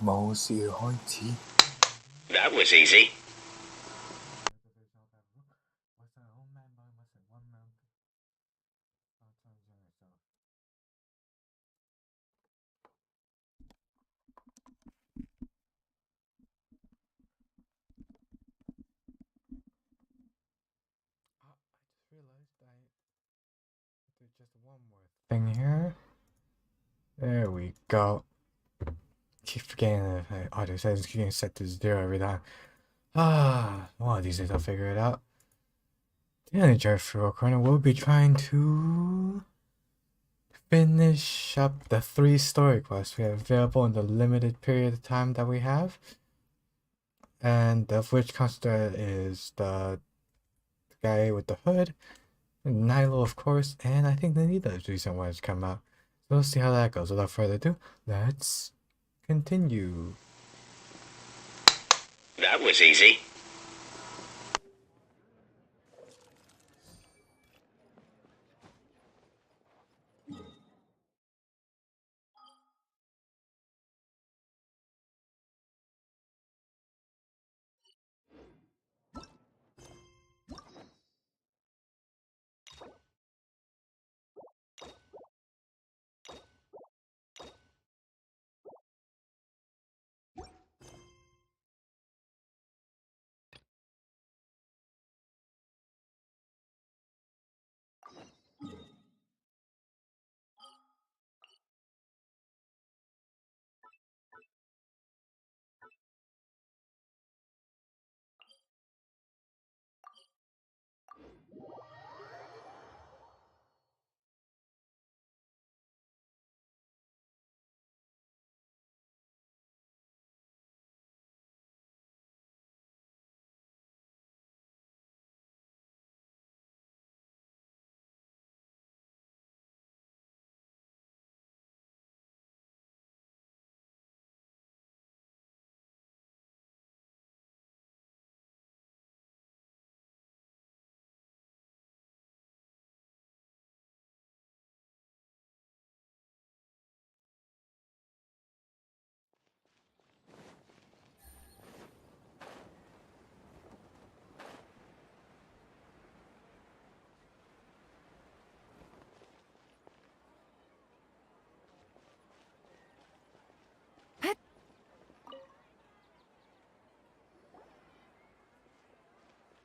冇事開始。That was easy. Just one more thing here. There we go. Keep forgetting that audio settings getting set to 0 every time. One of these days I'll figure it out. The Energy Corner will be trying to finish up the 3 story quests we have available in the limited period of time that we have. And of which consider is the guy with the hood, Nilo of course, and I think the Nita's recent ones come out. So we'll see how that goes. Without further ado, let's continue. That was easy.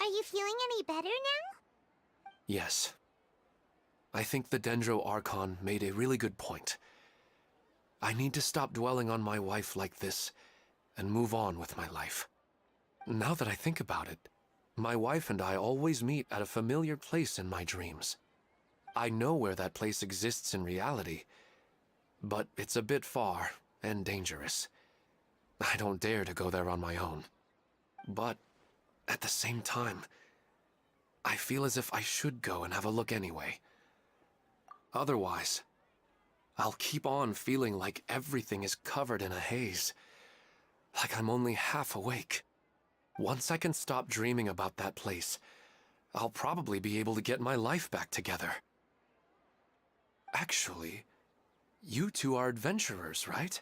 Are you feeling any better now? Yes. I think the Dendro Archon made a really good point. I need to stop dwelling on my wife like this and move on with my life. Now that I think about it, my wife and I always meet at a familiar place in my dreams. I know where that place exists in reality, but it's a bit far and dangerous. I don't dare to go there on my own. But at the same time, I feel as if I should go and have a look anyway. Otherwise, I'll keep on feeling like everything is covered in a haze. Like I'm only half awake. Once I can stop dreaming about that place, I'll probably be able to get my life back together. Actually, you two are adventurers, right?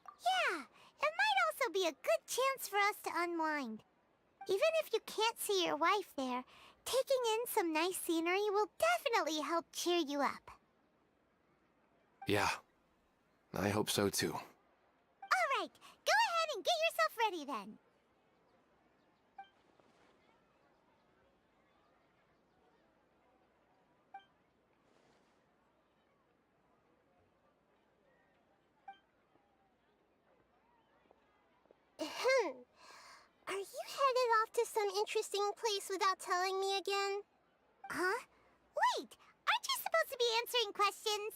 Yeah, it might also be a good chance for us to unwind. Even if you can't see your wife there, taking in some nice scenery will definitely help cheer you up. Yeah, I hope so too. Alright, go ahead and get yourself ready then. Are you headed off to some interesting place without telling me again? Huh? Wait, aren't you supposed to be answering questions?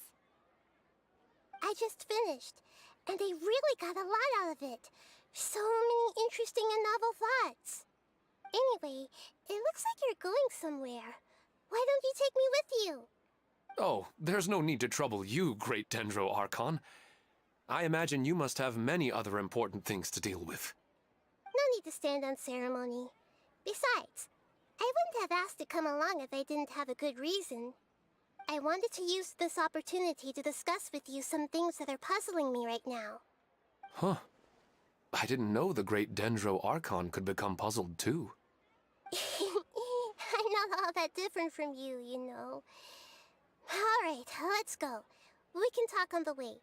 I just finished, and they really got a lot out of it. So many interesting and novel thoughts. Anyway, it looks like you're going somewhere. Why don't you take me with you? Oh, there's no need to trouble you, great Dendro Archon. I imagine you must have many other important things to deal with. No need to stand on ceremony. Besides, I wouldn't have asked to come along if I didn't have a good reason. I wanted to use this opportunity to discuss with you some things that are puzzling me right now. Huh. I didn't know the great Dendro Archon could become puzzled too. I'm not all that different from you, you know. Alright, let's go. We can talk on the way.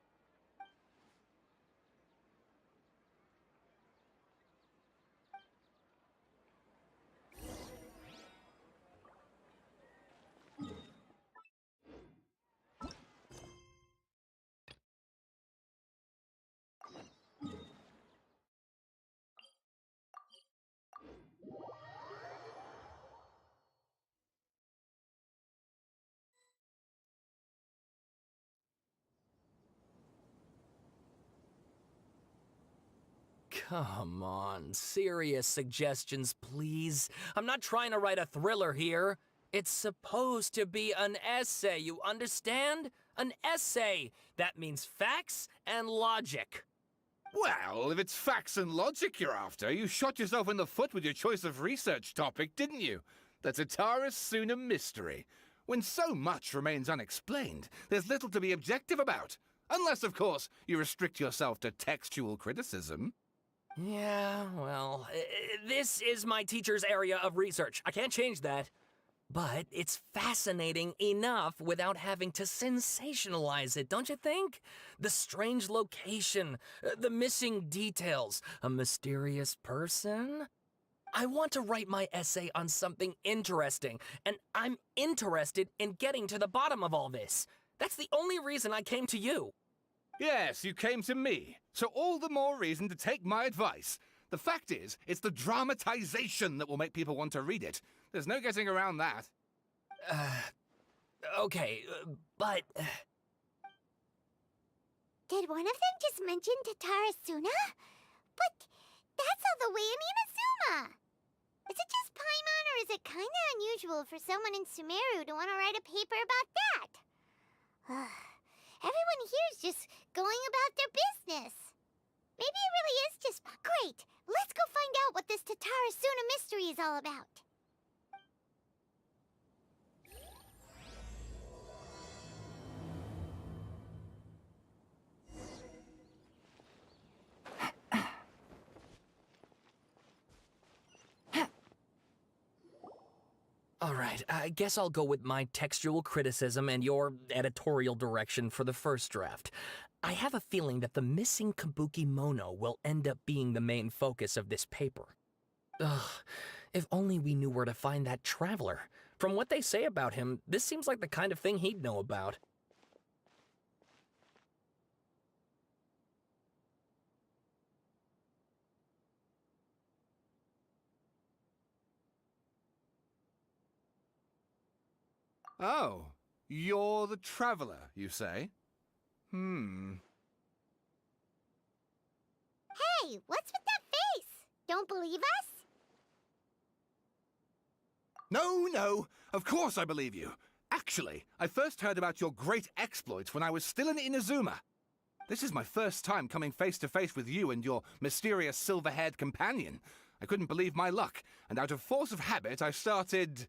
Come on, serious suggestions, please. I'm not trying to write a thriller here. It's supposed to be an essay, you understand? An essay! That means facts and logic. Well, if it's facts and logic you're after, you shot yourself in the foot with your choice of research topic, didn't you? The Tatara Suna mystery. When so much remains unexplained, there's little to be objective about. Unless, of course, you restrict yourself to textual criticism. Yeah, well, this is my teacher's area of research. I can't change that. But it's fascinating enough without having to sensationalize it, don't you think? The strange location, the missing details, a mysterious person. I want to write my essay on something interesting, and I'm interested in getting to the bottom of all this. That's the only reason I came to you. Yes, you came to me, so all the more reason to take my advice. The fact is, it's the dramatization that will make people want to read it. There's no getting around that. Okay, but... Did one of them just mention Tatara Suna? But that's all the way in Inazuma! Is it just Paimon, or is it kinda unusual for someone in Sumeru to want to write a paper about that? Everyone here is just going about their business. Maybe it really is just... Great! Let's go find out what this Tatara Suna mystery is all about. Alright, I guess I'll go with my textual criticism and your editorial direction for the first draft. I have a feeling that the missing Kabuki Mono will end up being the main focus of this paper. Ugh, if only we knew where to find that traveler. From what they say about him, this seems like the kind of thing he'd know about. Oh, you're the traveler, you say? Hey, what's with that face? Don't believe us? No, of course I believe you. Actually, I first heard about your great exploits when I was still in Inazuma. This is my first time coming face to face with you and your mysterious silver-haired companion. I couldn't believe my luck, and out of force of habit, I started,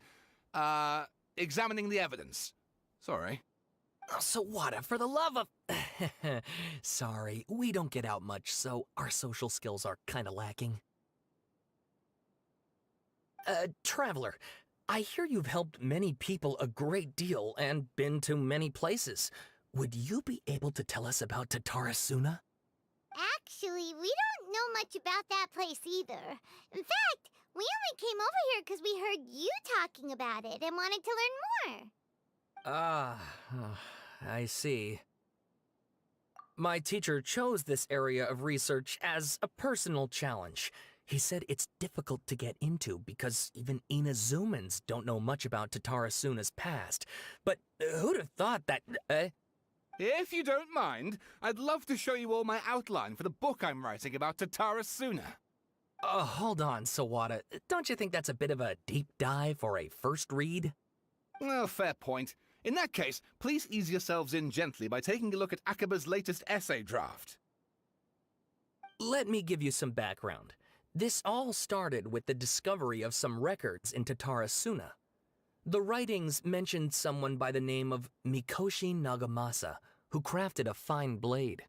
examining the evidence. Sorry. Oh, Sawada, for the love of... Sorry, we don't get out much, so our social skills are kinda lacking. Traveler, I hear you've helped many people a great deal and been to many places. Would you be able to tell us about Tatara Suna? Actually, we don't know much about that place either. In fact, we only came over here because we heard you talking about it and wanted to learn more. Ah, I see. My teacher chose this area of research as a personal challenge. He said it's difficult to get into because even Inazumans don't know much about Tatara Suna's past. But who'd have thought that... If you don't mind, I'd love to show you all my outline for the book I'm writing about Tatara Suna. Hold on, Sawada. Don't you think that's a bit of a deep dive for a first read? Well, fair point. In that case, please ease yourselves in gently by taking a look at Akaba's latest essay draft. Let me give you some background. This all started with the discovery of some records in Tatara Suna. The writings mentioned someone by the name of Mikoshi Nagamasa, who crafted a fine blade.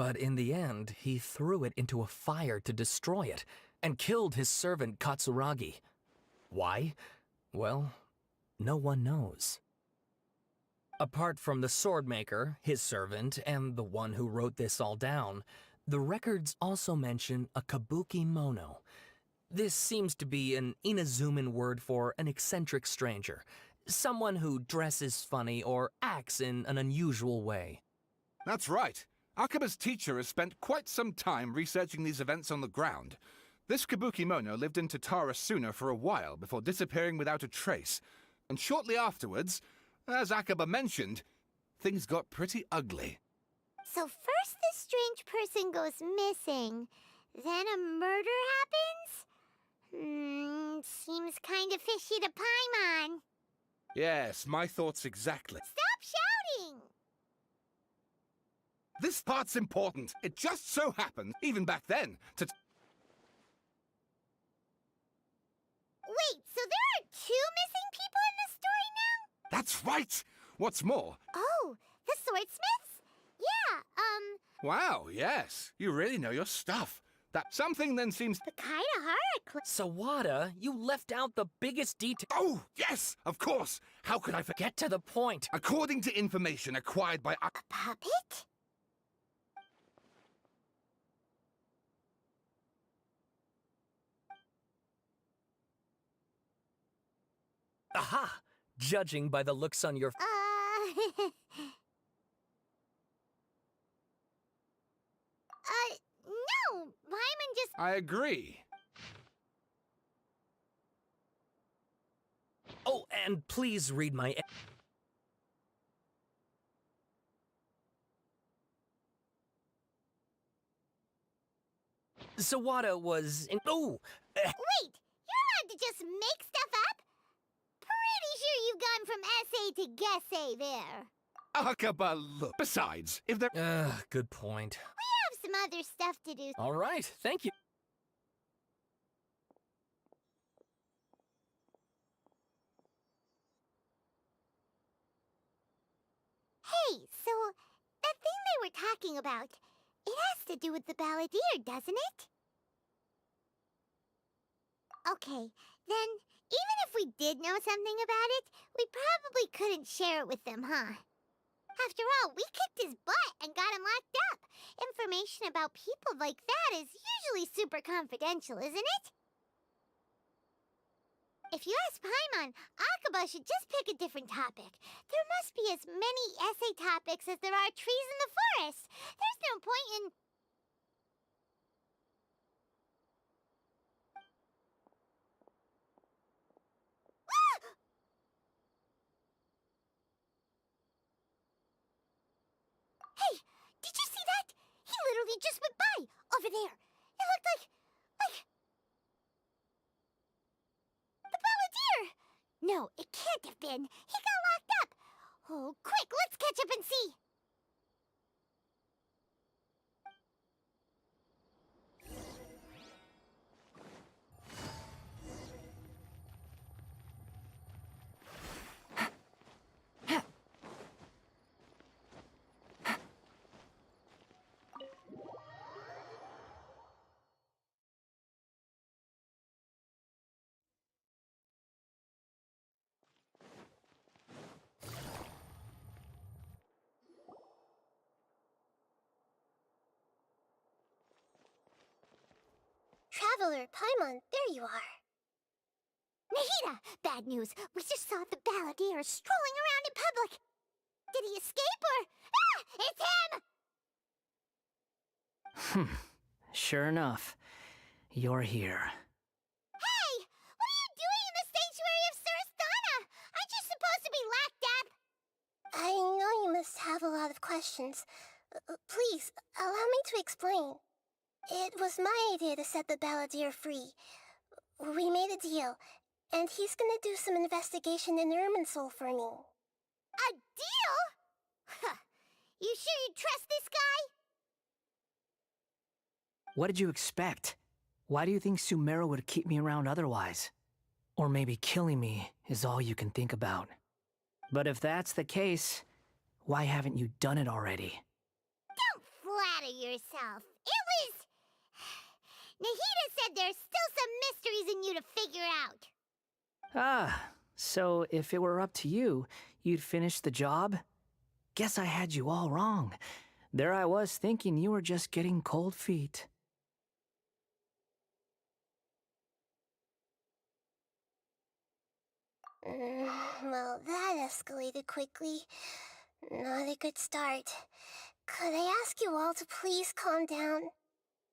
But in the end, he threw it into a fire to destroy it, and killed his servant Katsuragi. Why? Well, no one knows. Apart from the swordmaker, his servant, and the one who wrote this all down, the records also mention a kabuki mono. This seems to be an Inazuman word for an eccentric stranger, someone who dresses funny or acts in an unusual way. That's right. Akaba's teacher has spent quite some time researching these events on the ground. This Kabukimono lived in Tatarasuna for a while before disappearing without a trace. And shortly afterwards, as Akaba mentioned, things got pretty ugly. So first this strange person goes missing, then a murder happens? Seems kind of fishy to Paimon. Yes, my thoughts exactly. Stop shouting! This part's important. It just so happened, even back then, to... Wait, so there are 2 missing people in this story now? That's right! What's more... Oh, the swordsmiths? Yeah, Wow, yes. You really know your stuff. That something then seems... the Kaedahara Sawada, you left out the biggest detail. Oh, yes, of course. How could I forget? Get to the point. According to information acquired by... A puppet? Aha! Judging by the looks on your... No, Paimon just... I agree. Oh, and please read my... Sawada was in... Oh! Wait, you're allowed to just make stuff up? Pretty sure you've gone from essay to guessay there. Akaba, look. Besides, if there... Good point. We have some other stuff to do. All right, thank you. Hey, so that thing they were talking about, it has to do with the balladeer, doesn't it? Okay, then even if we did know something about it, we probably couldn't share it with them, huh? After all, we kicked his butt and got him locked up. Information about people like that is usually super confidential, isn't it? If you ask Paimon, Akaba should just pick a different topic. There must be as many essay topics as there are trees in the forest. There's no point in... Hey, did you see that? He literally just went by, over there. It looked like... the balladeer! No, it can't have been. He got locked up. Oh, quick, let's catch up and see. Traveler, Paimon, there you are. Nahida! Bad news. We just saw the balladeer strolling around in public. Did he escape or... Ah! It's him! Sure enough, you're here. Hey! What are you doing in the sanctuary of Surasthana? Aren't you supposed to be locked up? I know you must have a lot of questions. Please, allow me to explain. It was my idea to set the balladeer free. We made a deal, and he's gonna do some investigation in Irminsul for me. A deal? Huh. You sure you trust this guy? What did you expect? Why do you think Sumeru would keep me around otherwise? Or maybe killing me is all you can think about. But if that's the case, why haven't you done it already? Don't flatter yourself. It was... Nahida said there's still some mysteries in you to figure out. Ah, so if it were up to you, you'd finish the job? Guess I had you all wrong. There I was thinking you were just getting cold feet. Well, that escalated quickly. Not a good start. Could I ask you all to please calm down?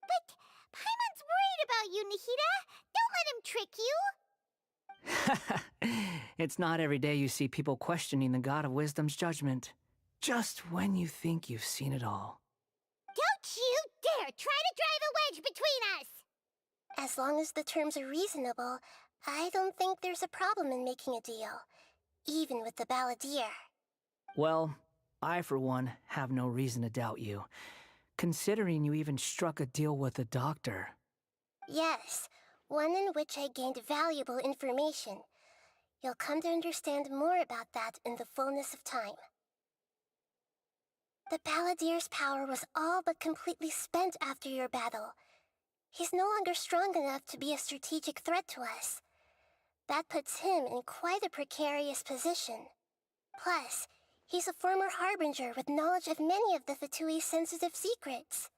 But Paimon's worried about you, Nahida. Don't let him trick you. It's not every day you see people questioning the God of Wisdom's judgment. Just when you think you've seen it all. Don't you dare try to drive a wedge between us! As long as the terms are reasonable, I don't think there's a problem in making a deal. Even with the balladeer. Well, I for one have no reason to doubt you, considering you even struck a deal with the doctor. Yes, one in which I gained valuable information. You'll come to understand more about that in the fullness of time. The balladeer's power was all but completely spent after your battle. He's no longer strong enough to be a strategic threat to us. That puts him in quite a precarious position. Plus, he's a former harbinger with knowledge of many of the Fatui's sensitive secrets.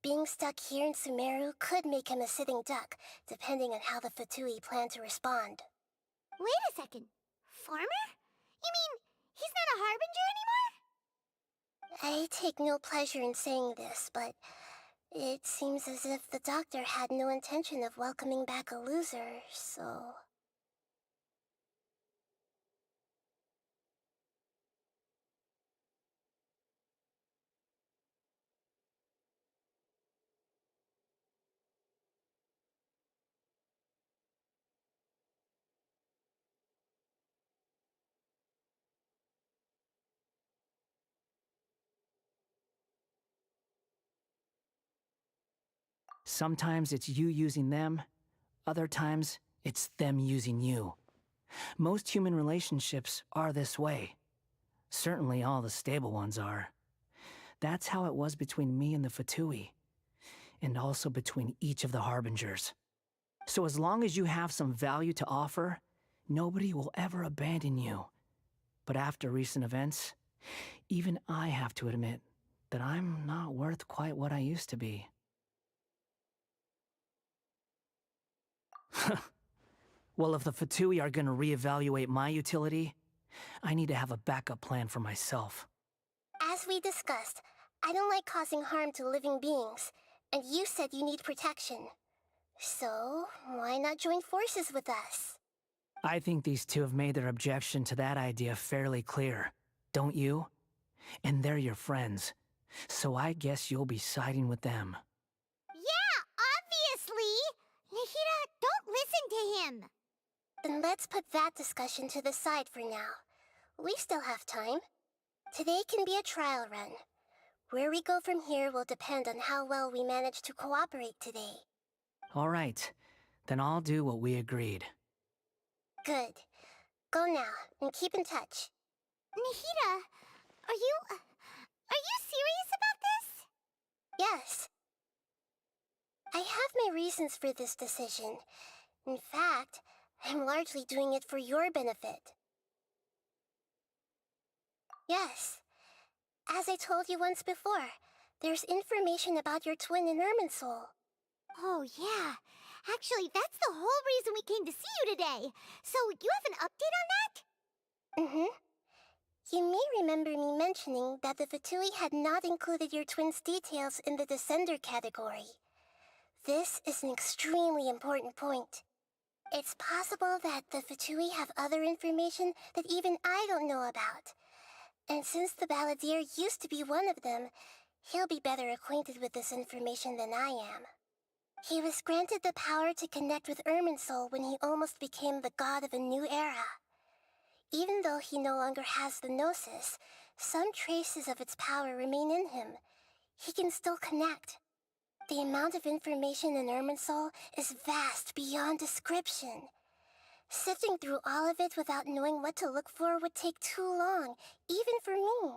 Being stuck here in Sumeru could make him a sitting duck, depending on how the Fatui plan to respond. Wait a second. Farmer? You mean he's not a harbinger anymore? I take no pleasure in saying this, but it seems as if the doctor had no intention of welcoming back a loser, so... Sometimes it's you using them, other times it's them using you. Most human relationships are this way. Certainly all the stable ones are. That's how it was between me and the Fatui, and also between each of the harbingers. So as long as you have some value to offer, nobody will ever abandon you. But after recent events, even I have to admit that I'm not worth quite what I used to be. Well, if the Fatui are gonna reevaluate my utility, I need to have a backup plan for myself. As we discussed, I don't like causing harm to living beings, and you said you need protection. So, why not join forces with us? I think these two have made their objection to that idea fairly clear, don't you? And they're your friends, so I guess you'll be siding with them. Yeah, obviously! Nahida, don't listen to him! Then let's put that discussion to the side for now. We still have time. Today can be a trial run. Where we go from here will depend on how well we manage to cooperate today. All right, then I'll do what we agreed. Good. Go now, and keep in touch. Nahida, are you serious about this? Yes. I have my reasons for this decision. In fact, I'm largely doing it for your benefit. Yes. As I told you once before, there's information about your twin in Irminsul. Oh, yeah. Actually, that's the whole reason we came to see you today. So, you have an update on that? Mm-hmm. You may remember me mentioning that the Fatui had not included your twin's details in the Descender category. This is an extremely important point. It's possible that the Fatui have other information that even I don't know about. And since the balladeer used to be one of them, he'll be better acquainted with this information than I am. He was granted the power to connect with Irminsul when he almost became the god of a new era. Even though he no longer has the Gnosis, some traces of its power remain in him. He can still connect. The amount of information in Irminsul is vast beyond description. Sifting through all of it without knowing what to look for would take too long, even for me.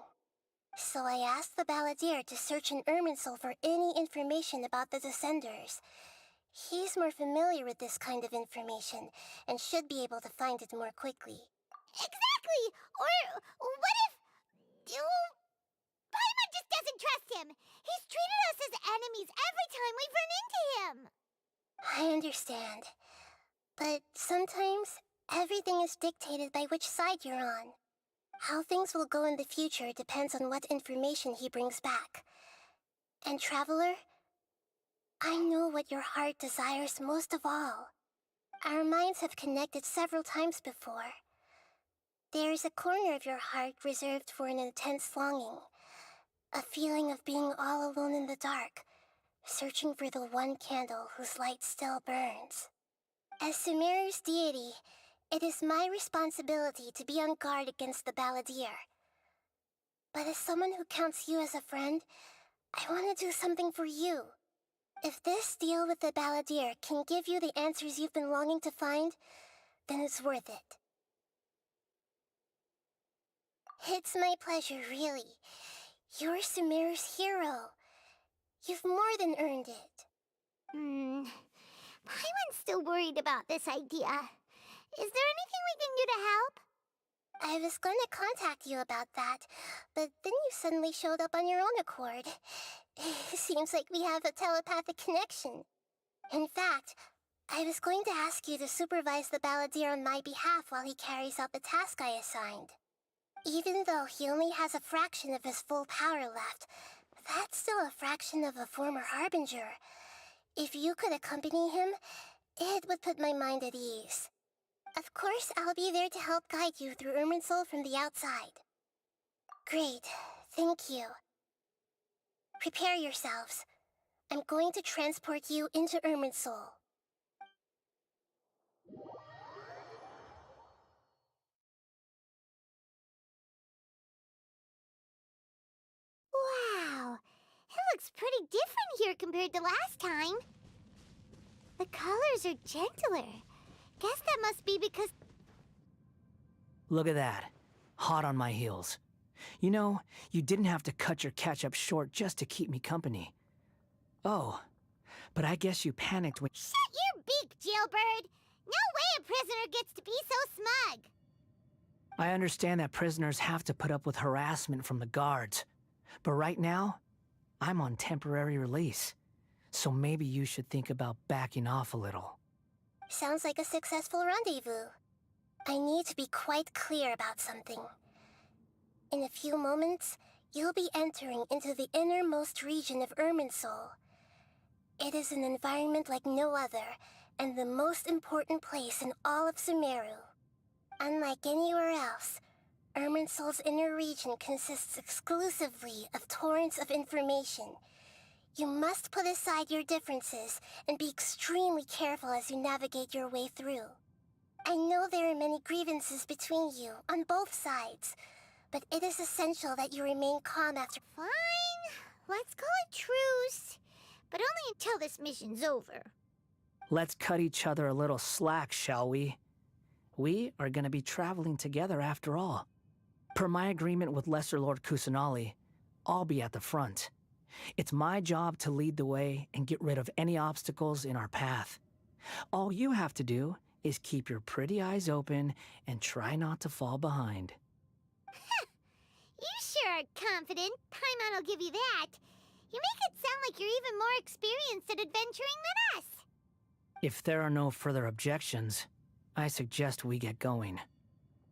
So I asked the Balladeer to search in Irminsul for any information about the Descenders. He's more familiar with this kind of information, and should be able to find it more quickly. Exactly! Or what if... Paimon just doesn't trust him! He's treated us as enemies every time we've run into him! I understand. But sometimes, everything is dictated by which side you're on. How things will go in the future depends on what information he brings back. And Traveler, I know what your heart desires most of all. Our minds have connected several times before. There is a corner of your heart reserved for an intense longing. A feeling of being all alone in the dark, searching for the one candle whose light still burns. As Sumeru's deity, it is my responsibility to be on guard against the Balladeer. But as someone who counts you as a friend, I want to do something for you. If this deal with the Balladeer can give you the answers you've been longing to find, then it's worth it. It's my pleasure, really. You're Sumeru's hero. You've more than earned it. Paimon's still worried about this idea. Is there anything we can do to help? I was going to contact you about that, but then you suddenly showed up on your own accord. Seems like we have a telepathic connection. In fact, I was going to ask you to supervise the Balladeer on my behalf while he carries out the task I assigned. Even though he only has a fraction of his full power left, that's still a fraction of a former Harbinger. If you could accompany him, it would put my mind at ease. Of course, I'll be there to help guide you through Irminsul from the outside. Great, thank you. Prepare yourselves. I'm going to transport you into Irminsul. Wow, it looks pretty different here compared to last time. The colors are gentler. Guess that must be because... Look at that. Hot on my heels. You know, you didn't have to cut your catch-up short just to keep me company. Oh, but I guess you panicked when... Shut your beak, jailbird! No way a prisoner gets to be so smug! I understand that prisoners have to put up with harassment from the guards. But right now, I'm on temporary release. So maybe you should think about backing off a little. Sounds like a successful rendezvous. I need to be quite clear about something. In a few moments, you'll be entering into the innermost region of Irminsul. It is an environment like no other, and the most important place in all of Sumeru. Unlike anywhere else, Irminsul's inner region consists exclusively of torrents of information. You must put aside your differences and be extremely careful as you navigate your way through. I know there are many grievances between you, on both sides, but it is essential that you remain calm after— Fine, let's call it truce, but only until this mission's over. Let's cut each other a little slack, shall we? We are gonna be traveling together after all. Per my agreement with Lesser Lord Kusanali, I'll be at the front. It's my job to lead the way and get rid of any obstacles in our path. All you have to do is keep your pretty eyes open and try not to fall behind. You sure are confident. Paimon will give you that. You make it sound like you're even more experienced at adventuring than us. If there are no further objections, I suggest we get going.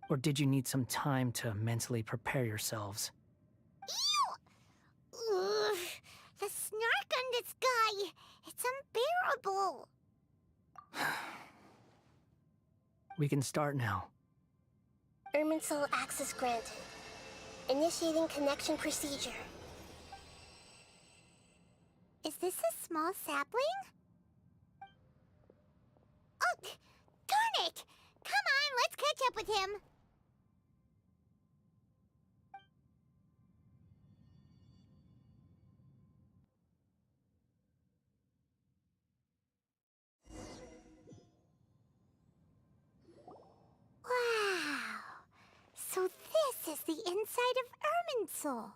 Or did you need some time to mentally prepare yourselves? Ew! Ugh, the snark on this guy, it's unbearable. We can start now. Irminsul access granted. Initiating connection procedure. Is this a small sapling? Oh, darn it! Come on, let's catch up with him. Wow. So this is the inside of Irminsul.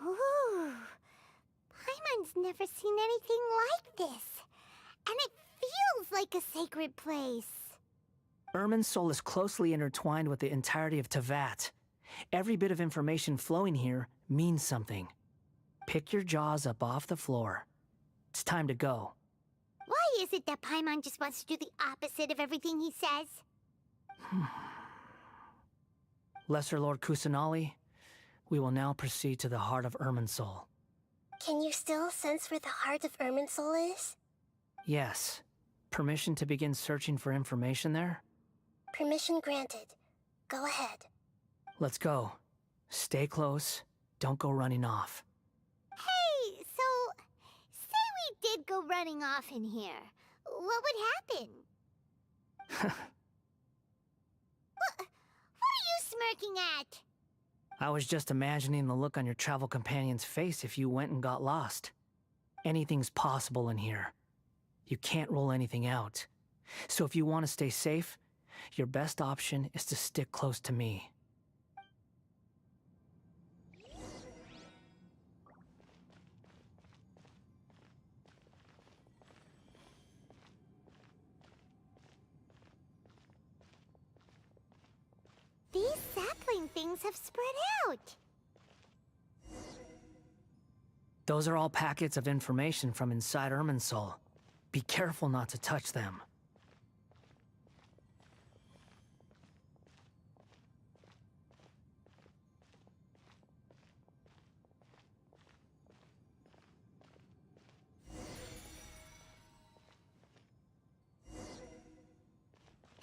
Ooh. Paimon's never seen anything like this. And it feels like a sacred place. Irminsul is closely intertwined with the entirety of Teyvat. Every bit of information flowing here means something. Pick your jaws up off the floor. It's time to go. Why is it that Paimon just wants to do the opposite of everything he says? Lesser Lord Kusanali, we will now proceed to the heart of Irminsul. Can you still sense where the heart of Irminsul is? Yes. Permission to begin searching for information there? Permission granted. Go ahead. Let's go. Stay close. Don't go running off. Hey, so... say we did go running off in here. What would happen? What are you smirking at? I was just imagining the look on your travel companion's face if you went and got lost. Anything's possible in here. You can't rule anything out. So if you want to stay safe, your best option is to stick close to me. These sapling things have spread out. Those are all packets of information from inside Irminsul. Be careful not to touch them.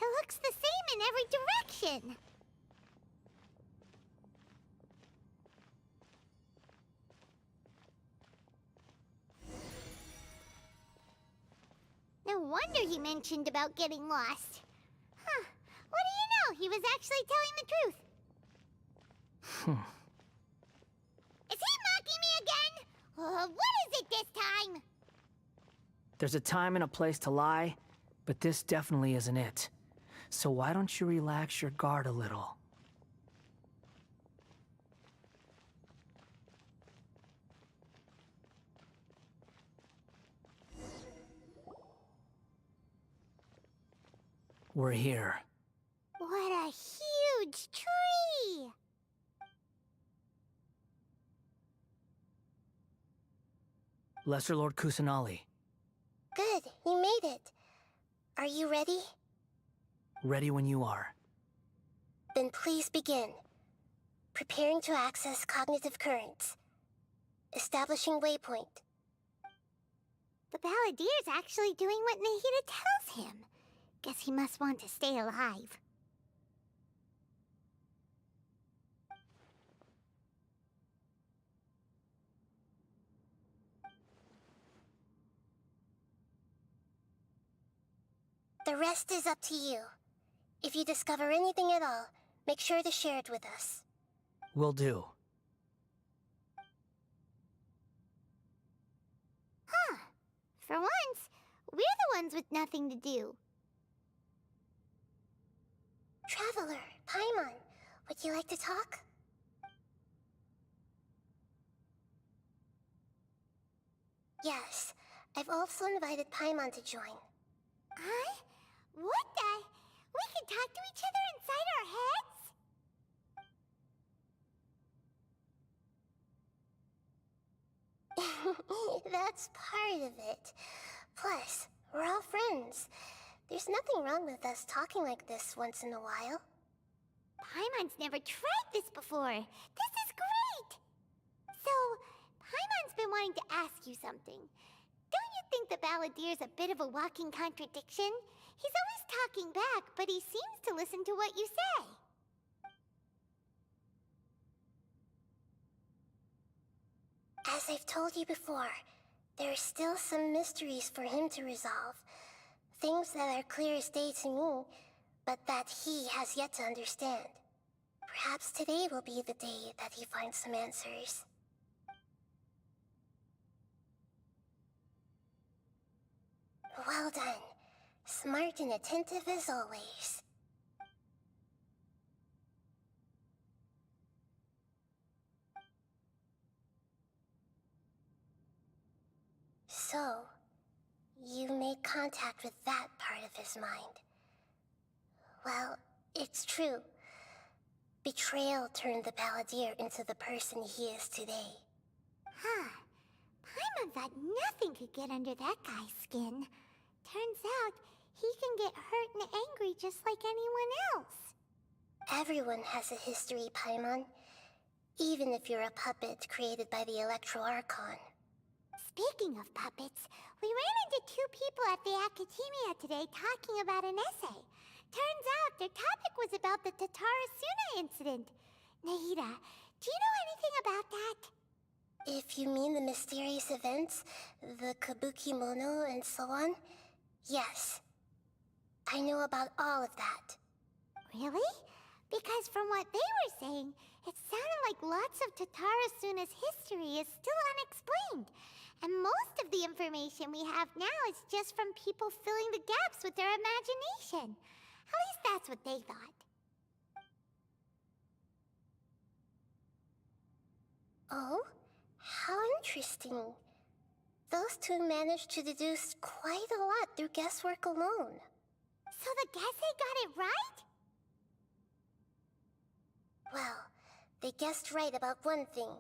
It looks the same in every direction. No wonder he mentioned about getting lost. Huh. What do you know? He was actually telling the truth. Is he mocking me again? What is it this time? There's a time and a place to lie, but this definitely isn't it. So why don't you relax your guard a little? We're here. What a huge tree! Lesser Lord Kusanali, Good, you made it. Are you ready? ready when you are. Then please begin. Preparing to access cognitive currents. Establishing waypoint. The Balladier's actually doing what Nahida tells him. Guess he must want to stay alive. The rest is up to you. If you discover anything at all, make sure to share it with us. Will do. Huh. For once, we're the ones with nothing to do. Traveler, Paimon, would you like to talk? Yes, I've also invited Paimon to join. Huh? What the? We can talk to each other inside our heads? That's part of it. Plus, we're all friends. There's nothing wrong with us talking like this once in a while. Paimon's never tried this before. This is great! So, Paimon's been wanting to ask you something. Don't you think the Balladier's a bit of a walking contradiction? He's always talking back, but he seems to listen to what you say. As I've told you before, there are still some mysteries for him to resolve. Things that are clear as day to me, but that he has yet to understand. Perhaps today will be the day that he finds some answers. Well done. Smart and attentive as always. So, you made contact with that part of his mind. Well, it's true. Betrayal turned the Balladeer into the person he is today. Huh. Paimon thought nothing could get under that guy's skin. Turns out, he can get hurt and angry just like anyone else. Everyone has a history, Paimon. Even if you're a puppet created by the Electro Archon. Speaking of puppets, we ran into two people at the Academia today talking about an essay. Turns out their topic was about the Tatarasuna incident. Nahida, do you know anything about that? If you mean the mysterious events, the kabuki mono and so on, yes. I know about all of that. Really? Because from what they were saying, it sounded like lots of Tatarasuna's history is still unexplained. And most of the information we have now is just from people filling the gaps with their imagination. At least that's what they thought. Oh? How interesting. Those two managed to deduce quite a lot through guesswork alone. So the Gesse got it right? Well, they guessed right about one thing.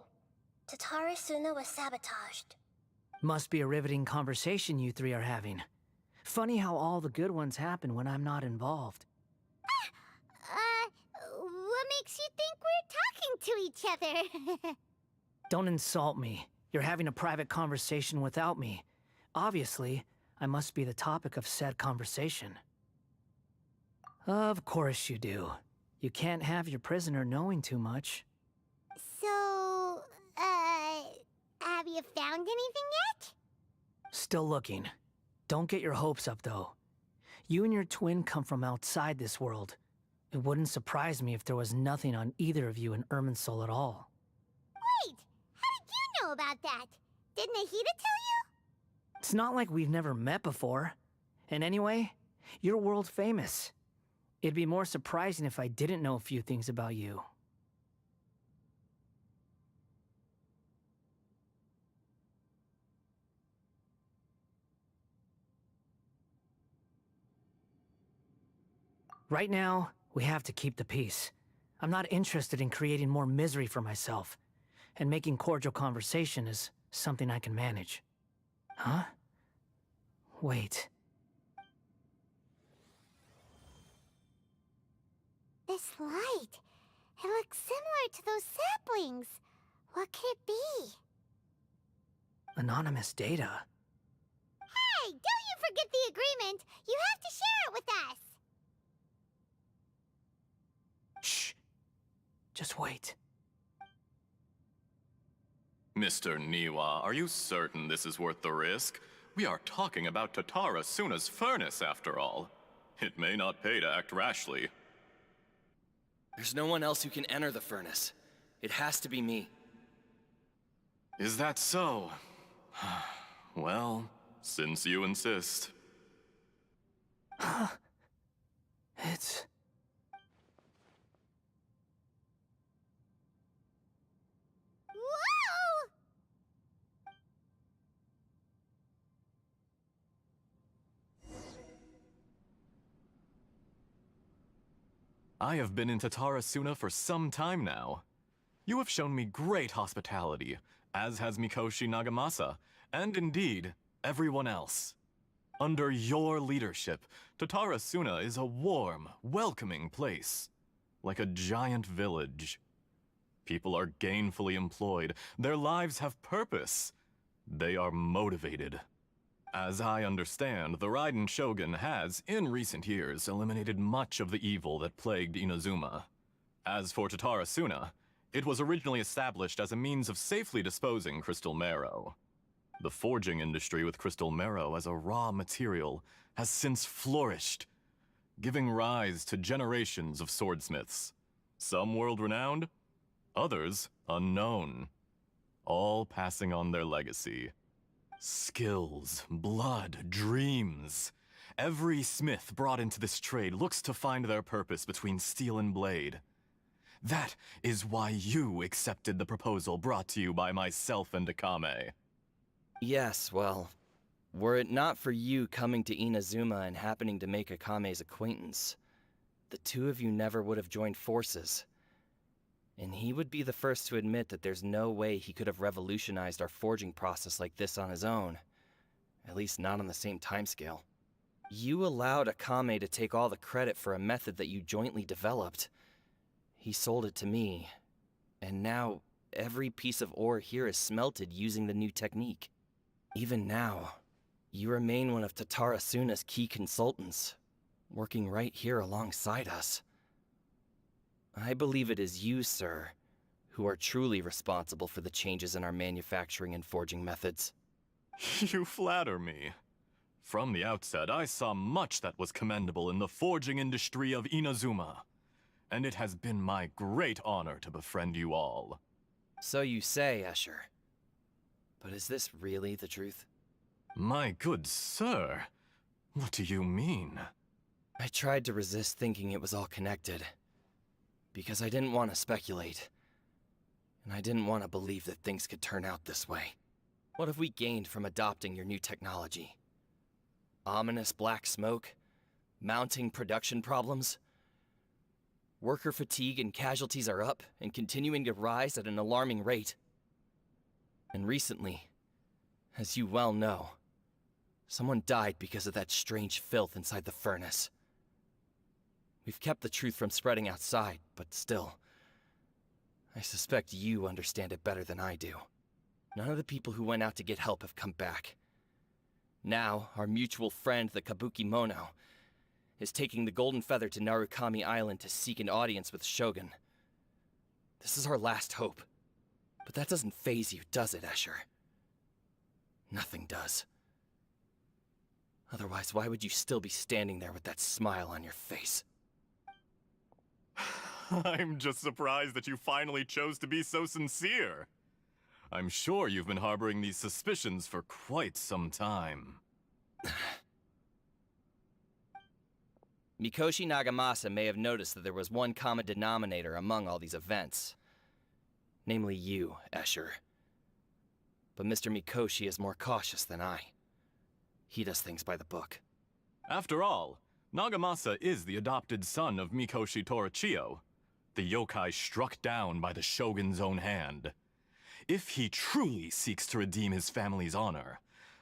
Tatarasuna was sabotaged. Must be a riveting conversation you three are having. Funny how all the good ones happen when I'm not involved. What makes you think we're talking to each other? Don't insult me. You're having a private conversation without me. Obviously, I must be the topic of said conversation. Of course you do. You can't have your prisoner knowing too much. So, have you found anything yet? Still looking. Don't get your hopes up, though. You and your twin come from outside this world. It wouldn't surprise me if there was nothing on either of you in Irminsul at all. Wait! How did you know about that? Did Nahida tell you? It's not like we've never met before. And anyway, you're world famous. It'd be more surprising if I didn't know a few things about you. Right now, we have to keep the peace. I'm not interested in creating more misery for myself, and making cordial conversation is something I can manage. Huh? Wait. This light. It looks similar to those saplings. What could it be? Anonymous data. Hey, don't you forget the agreement! You have to share it with us! Shh. Just wait. Mr. Niwa, are you certain this is worth the risk? We are talking about Tatarasuna's furnace, after all. It may not pay to act rashly. There's no one else who can enter the furnace. It has to be me. Is that so? Well, since you insist. It's... Whoa! I have been in Tatarasuna for some time now. You have shown me great hospitality, as has Mikoshi Nagamasa, and indeed, everyone else. Under your leadership, Tatarasuna is a warm, welcoming place, like a giant village. People are gainfully employed, their lives have purpose, they are motivated. As I understand, the Raiden Shogun has, in recent years, eliminated much of the evil that plagued Inazuma. As for Tatarasuna, it was originally established as a means of safely disposing crystal marrow. The forging industry with crystal marrow as a raw material has since flourished, giving rise to generations of swordsmiths. Some world-renowned, others unknown, all passing on their legacy. Skills, blood, dreams. Every smith brought into this trade looks to find their purpose between steel and blade. That is why you accepted the proposal brought to you by myself and Akame. Yes, well, Were it not for you coming to Inazuma and happening to make Akame's acquaintance, the two of you never would have joined forces. And he would be the first to admit that there's no way he could have revolutionized our forging process like this on his own. At least not on the same timescale. You allowed Akame to take all the credit for a method that you jointly developed. He sold it to me, and now every piece of ore here is smelted using the new technique. Even now, you remain one of Tatara Suna's key consultants, working right here alongside us. I believe it is you, sir, who are truly responsible for the changes in our manufacturing and forging methods. You flatter me. From the outset, I saw much that was commendable in the forging industry of Inazuma, and it has been my great honor to befriend you all. So you say, Escher. But is this really the truth? My good sir, what do you mean? I tried to resist thinking it was all connected, because I didn't want to speculate, and I didn't want to believe that things could turn out this way. What have we gained from adopting your new technology? Ominous black smoke? Mounting production problems? Worker fatigue and casualties are up and continuing to rise at an alarming rate. And recently, as you well know, someone died because of that strange filth inside the furnace. We've kept the truth from spreading outside, but still, I suspect you understand it better than I do. None of the people who went out to get help have come back. Now, our mutual friend, the Kabuki Mono, is taking the Golden Feather to Narukami Island to seek an audience with Shogun. This is our last hope. But that doesn't faze you, does it, Escher? Nothing does. Otherwise, why would you still be standing there with that smile on your face? I'm just surprised that you finally chose to be so sincere. I'm sure you've been harboring these suspicions for quite some time. Mikoshi Nagamasa may have noticed that there was one common denominator among all these events. Namely you, Escher. But Mr. Mikoshi is more cautious than I. He does things by the book. After all, Nagamasa is the adopted son of Mikoshi Torichio, the yokai struck down by the Shogun's own hand. If he truly seeks to redeem his family's honor,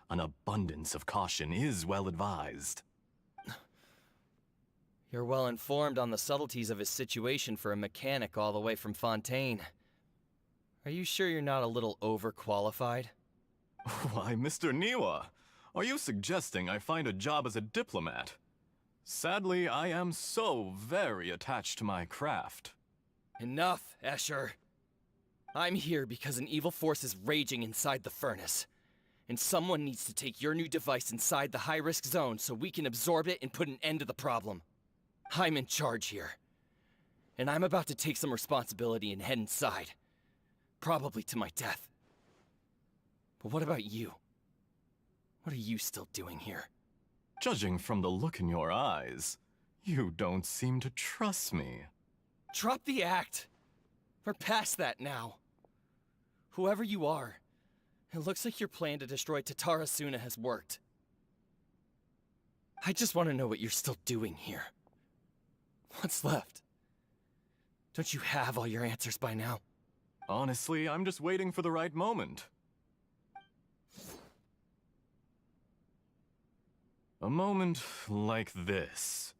an abundance of caution is well advised. You're well informed on the subtleties of his situation for a mechanic all the way from Fontaine. Are you sure you're not a little overqualified? Why, Mr. Niwa, are you suggesting I find a job as a diplomat? Sadly, I am so very attached to my craft. Enough, Escher. I'm here because an evil force is raging inside the furnace. And someone needs to take your new device inside the high-risk zone so we can absorb it and put an end to the problem. I'm in charge here. And I'm about to take some responsibility and head inside. Probably to my death. But what about you? What are you still doing here? Judging from the look in your eyes, you don't seem to trust me. Drop the act! We're past that now. Whoever you are, it looks like your plan to destroy Tatara Suna has worked. I just want to know what you're still doing here. What's left? Don't you have all your answers by now? Honestly, I'm just waiting for the right moment. A moment like this,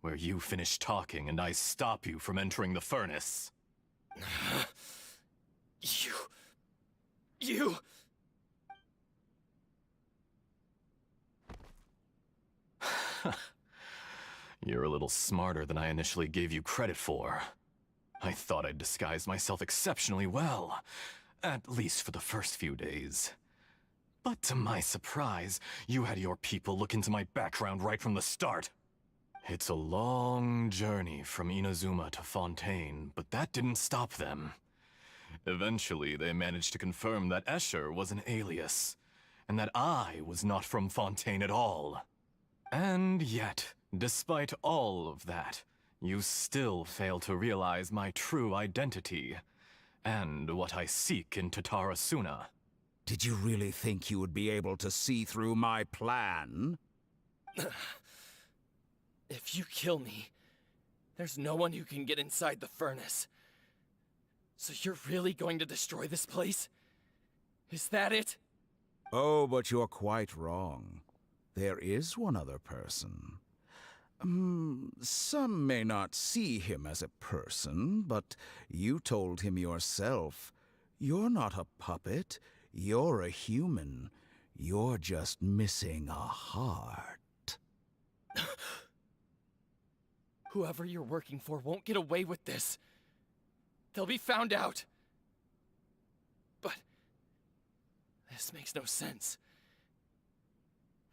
where you finish talking and I stop you from entering the furnace. You... You're a little smarter than I initially gave you credit for. I thought I'd disguised myself exceptionally well, at least for the first few days. But to my surprise, you had your people look into my background right from the start. It's a long journey from Inazuma to Fontaine, but that didn't stop them. Eventually, they managed to confirm that Escher was an alias, and that I was not from Fontaine at all. And yet, despite all of that, you still fail to realize my true identity, and what I seek in Tatara Suna. Did you really think you would be able to see through my plan? If you kill me, there's no one who can get inside the furnace. So you're really going to destroy this place? Is that it? Oh, but you're quite wrong. There is one other person. Some may not see him as a person, but you told him yourself. You're not a puppet. You're a human. You're just missing a heart. Whoever you're working for won't get away with this. They'll be found out. But this makes no sense.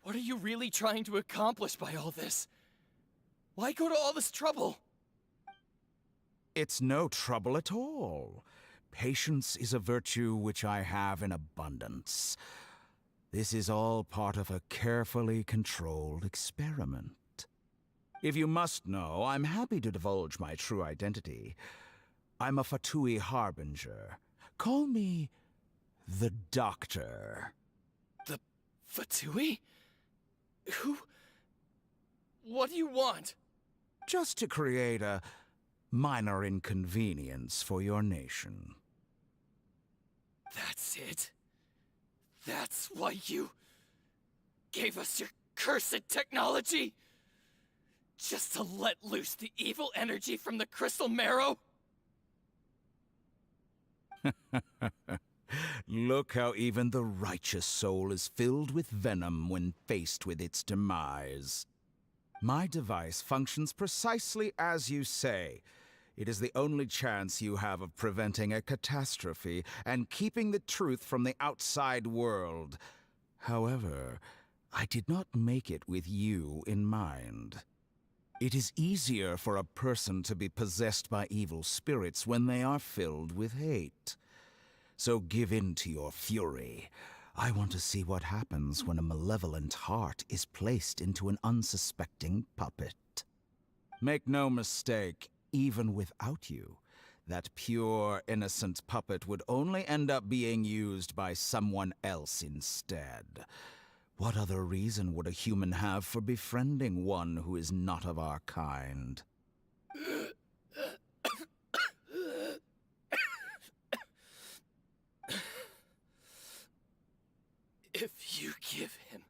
What are you really trying to accomplish by all this? Why go to all this trouble? It's no trouble at all. Patience is a virtue which I have in abundance. This is all part of a carefully controlled experiment. If you must know, I'm happy to divulge my true identity. I'm a Fatui harbinger. Call me the Doctor. The Fatui? Who? What do you want? Just to create a minor inconvenience for your nation. That's it? That's why you gave us your cursed technology? Just to let loose the evil energy from the crystal marrow? Look how even the righteous soul is filled with venom when faced with its demise. My device functions precisely as you say. It is the only chance you have of preventing a catastrophe and keeping the truth from the outside world. However, I did not make it with you in mind. It is easier for a person to be possessed by evil spirits when they are filled with hate. So give in to your fury. I want to see what happens when a malevolent heart is placed into an unsuspecting puppet. Make no mistake, even without you, that pure, innocent puppet would only end up being used by someone else instead. What other reason would a human have for befriending one who is not of our kind? If you give him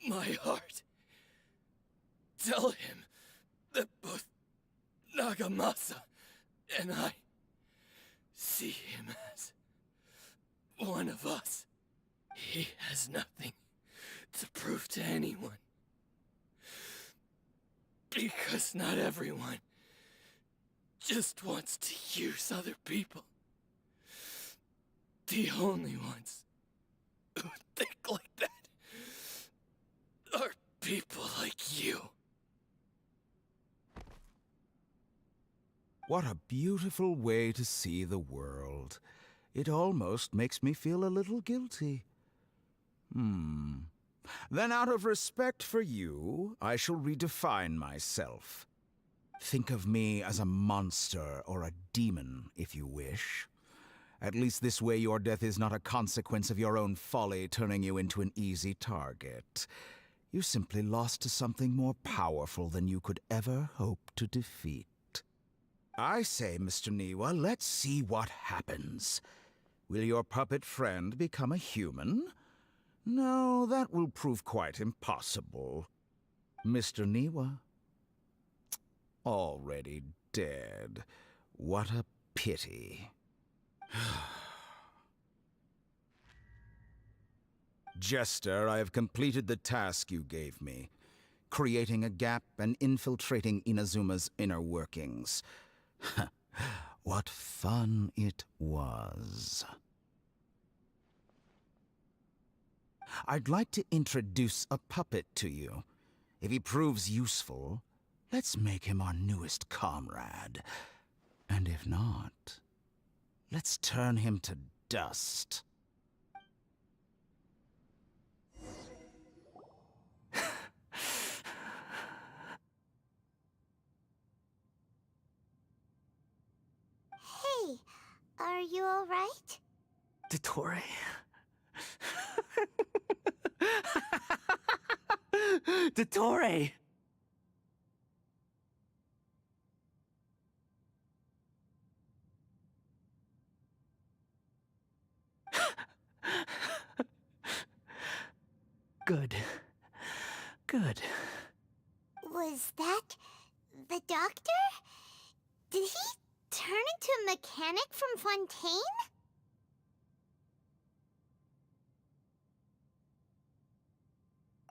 my heart, tell him that both Nagamasa and I see him as one of us. He has nothing to prove to anyone. Because not everyone just wants to use other people. The only ones who think like that are people like you. What a beautiful way to see the world. It almost makes me feel a little guilty. Then out of respect for you, I shall redefine myself. Think of me as a monster or a demon, if you wish. At least this way your death is not a consequence of your own folly turning you into an easy target. You simply lost to something more powerful than you could ever hope to defeat. I say, Mr. Niwa, let's see what happens. Will your puppet friend become a human? No, that will prove quite impossible. Mr. Niwa? Already dead. What a pity. Jester, I have completed the task you gave me, creating a gap and infiltrating Inazuma's inner workings. What fun it was. I'd like to introduce a puppet to you. If he proves useful, let's make him our newest comrade. And if not, let's turn him to dust. Hey, are you alright? Dottore, Dottore! Good. Good. Was that the doctor? Did he turn into a mechanic from Fontaine?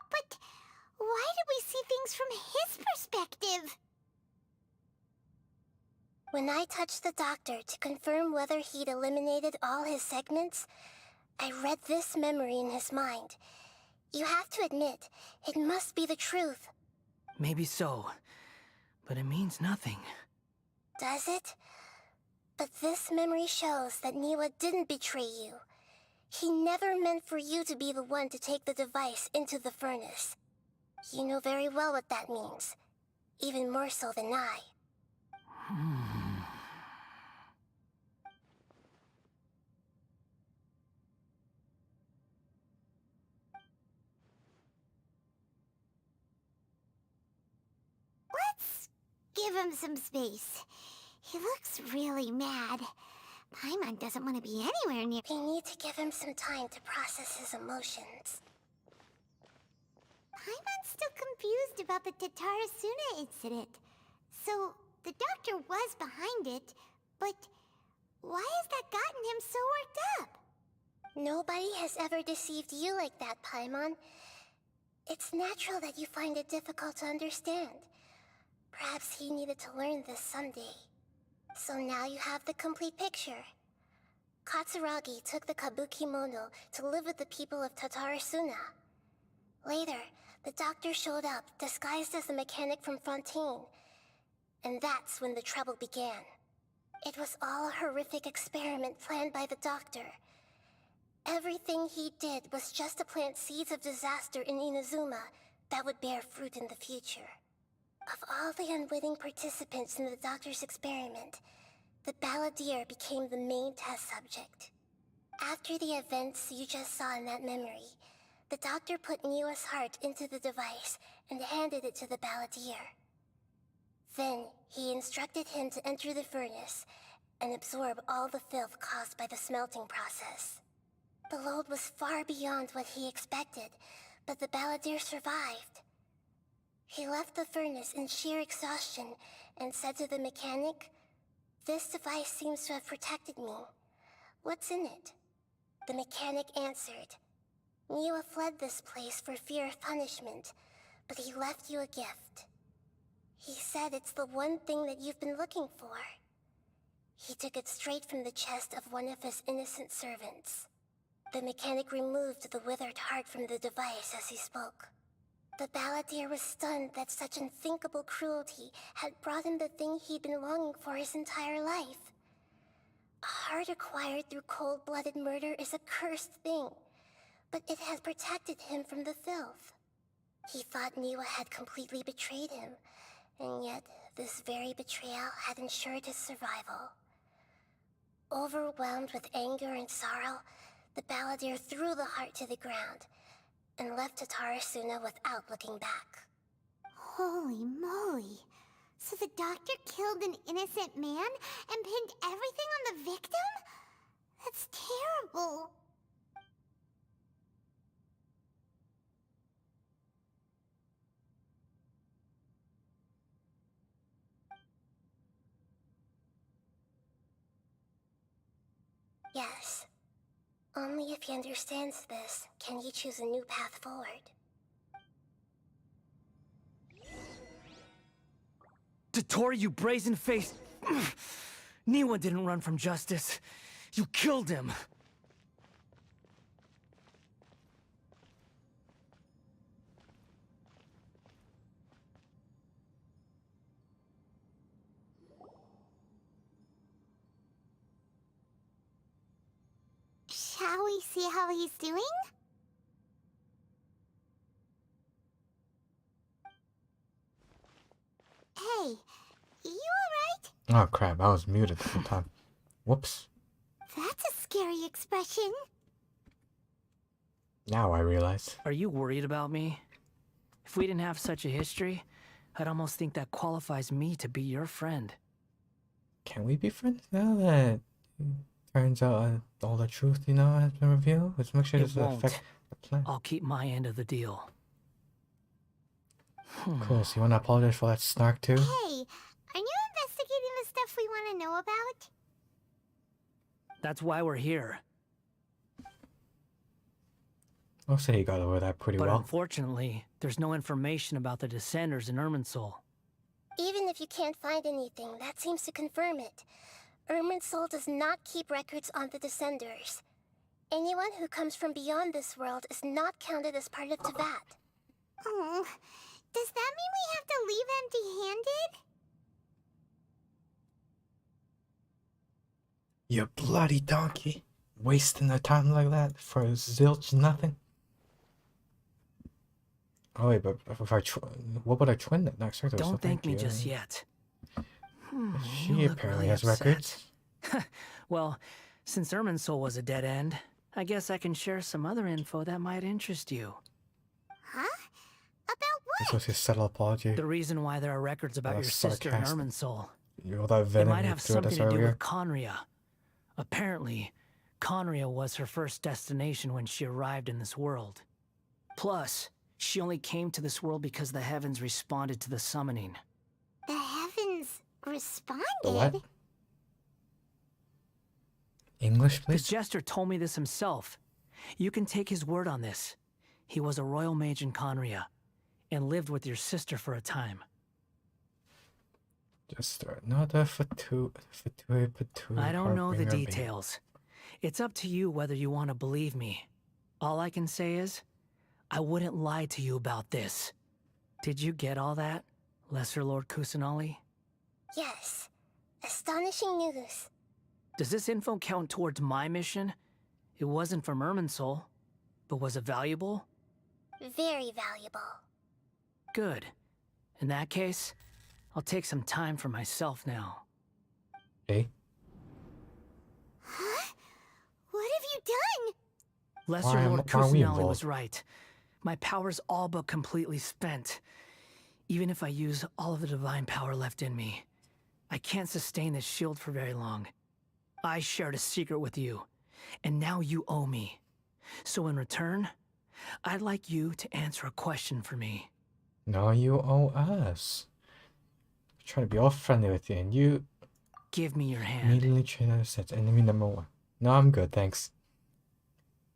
But why did we see things from his perspective? When I touched the doctor to confirm whether he'd eliminated all his segments, I read this memory in his mind. You have to admit, it must be the truth. Maybe so, but it means nothing. Does it? But this memory shows that Niwa didn't betray you. He never meant for you to be the one to take the device into the furnace. You know very well what that means. Even more so than I. Let's give him some space. He looks really mad. Paimon doesn't want to be anywhere near. We need to give him some time to process his emotions. Paimon's still confused about the Tatarasuna incident. So, the doctor was behind it, but why has that gotten him so worked up? Nobody has ever deceived you like that, Paimon. It's natural that you find it difficult to understand. Perhaps he needed to learn this someday. So now you have the complete picture. Katsuragi took the Kabukimono to live with the people of Tatarasuna. Later, the doctor showed up, disguised as a mechanic from Fontaine. And that's when the trouble began. It was all a horrific experiment planned by the doctor. Everything he did was just to plant seeds of disaster in Inazuma that would bear fruit in the future. Of all the unwitting participants in the doctor's experiment, the balladeer became the main test subject. After the events you just saw in that memory, the doctor put Niwa's heart into the device and handed it to the balladeer. Then, he instructed him to enter the furnace and absorb all the filth caused by the smelting process. The load was far beyond what he expected, but the balladeer survived. He left the furnace in sheer exhaustion and said to the mechanic, "This device seems to have protected me. What's in it?" The mechanic answered, "Niwa fled this place for fear of punishment, but he left you a gift. He said it's the one thing that you've been looking for." He took it straight from the chest of one of his innocent servants. The mechanic removed the withered heart from the device as he spoke. The balladeer was stunned that such unthinkable cruelty had brought him the thing he'd been longing for his entire life. A heart acquired through cold-blooded murder is a cursed thing, but it has protected him from the filth. He thought Niwa had completely betrayed him, and yet this very betrayal had ensured his survival. Overwhelmed with anger and sorrow, the balladeer threw the heart to the ground and left Tatarasuna without looking back. Holy moly! So the doctor killed an innocent man and pinned everything on the victim? That's terrible. Yes. Only if he understands this can he choose a new path forward. Dottore, you brazen-faced... Niwa didn't run from justice. You killed him. Shall we see how he's doing? Hey, you alright? Oh crap, I was muted the whole time. Whoops. That's a scary expression. Now I realize. Are you worried about me? If we didn't have such a history, I'd almost think that qualifies me to be your friend. Can we be friends now that turns out all the truth, has been revealed? Let's make sure It this doesn't won't. affect the plan. I'll keep my end of the deal. Cool, so you want to apologize for that snark too? Hey, are you investigating the stuff we want to know about? That's why we're here. I'll say he got over that pretty But well. unfortunately, there's no information about the Descenders in Irminsul. Even if you can't find anything, that seems to confirm it. Irminsul does not keep records on the Descenders. Anyone who comes from beyond this world is not counted as part of Teyvat. Oh, does that mean we have to leave empty-handed? You bloody donkey. Wasting the time like that for zilch nothing. Oh wait, but if what would I twin that next? Don't thank me just yet. She You look apparently really has upset. records. Well, since Irminsul was a dead end, I guess I can share some other info that might interest you. Huh? About what? This was his subtle apology. The reason why there are records about your That's sister in sarcastic. Irminsul. All that It venom might you have threw at something us to do earlier. with Conria. Apparently, Conria was her first destination when she arrived in this world. Plus, she only came to this world because the heavens responded to the summoning. The heavens responded? The what? English, The please? jester told me this himself. You can take his word on this. He was a royal mage in Conria, and lived with your sister for a time. Just another Fatui. I don't know the harbinger being- details. It's up to you whether you want to believe me. All I can say is, I wouldn't lie to you about this. Did you get all that, Lesser Lord Kusanali? Yes. Astonishing news. Does this info count towards my mission? It wasn't from Irminsul, but was it valuable? Very valuable. Good. In that case, I'll take some time for myself now. Eh? Huh? What have you done? Lesser Lord are we Kusanali was involved? right. My power's all but completely spent. Even if I use all of the divine power left in me, I can't sustain this shield for very long. I shared a secret with you, and now you owe me. So in return, I'd like you to answer a question for me. No, you owe us. I'm trying to be all friendly with you, and you Give me your hand. immediately train out of sense. Enemy number one. No, I'm good, thanks.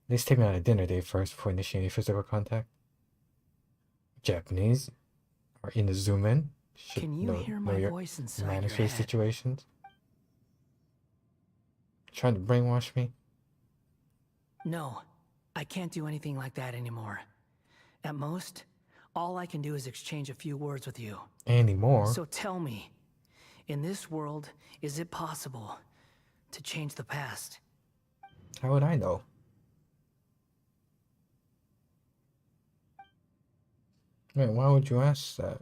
At least take me on a dinner date first before initiating physical contact. Japanese are in the zoom in. Should Can you hear know my your voice inside manage your these head? situations. Trying to brainwash me. No, I can't do anything like that anymore. At most, all I can do is exchange a few words with you. Anymore. So tell me, in this world, is it possible to change the past? How would I know? Wait, why would you ask that?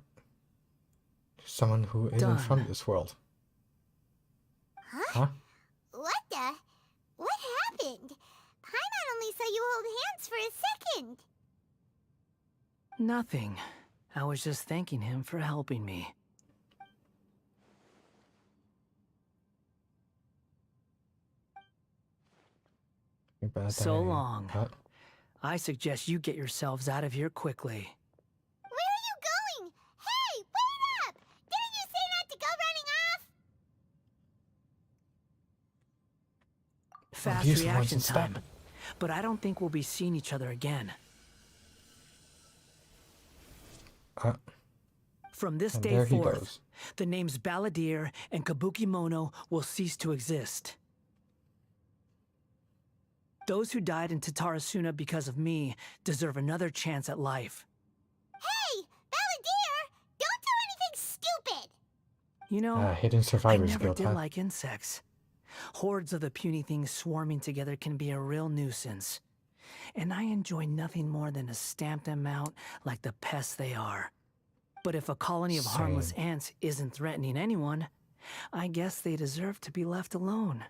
To someone who isn't Done. from this world. Huh? Huh? What the? What happened? Paimon only saw you hold hands for a second. Nothing. I was just thanking him for helping me. About So that, long. Huh? I suggest you get yourselves out of here quickly. Where are you going? Hey, wait up! Didn't you say not to go running off? Fast he's the one reaction to stop time. it. But I don't think we'll be seeing each other again. From this And day there he forth, goes. the names Balladeer and Kabukimono will cease to exist. Those who died in Tatarasuna because of me deserve another chance at life. Hey, Balladeer! Don't do anything stupid! You know, Hidden I Survivors never Guild, did huh? like insects. Hordes of the puny things swarming together can be a real nuisance. And I enjoy nothing more than to stamp them out like the pests they are. But if a colony of harmless Same. ants isn't threatening anyone, I guess they deserve to be left alone.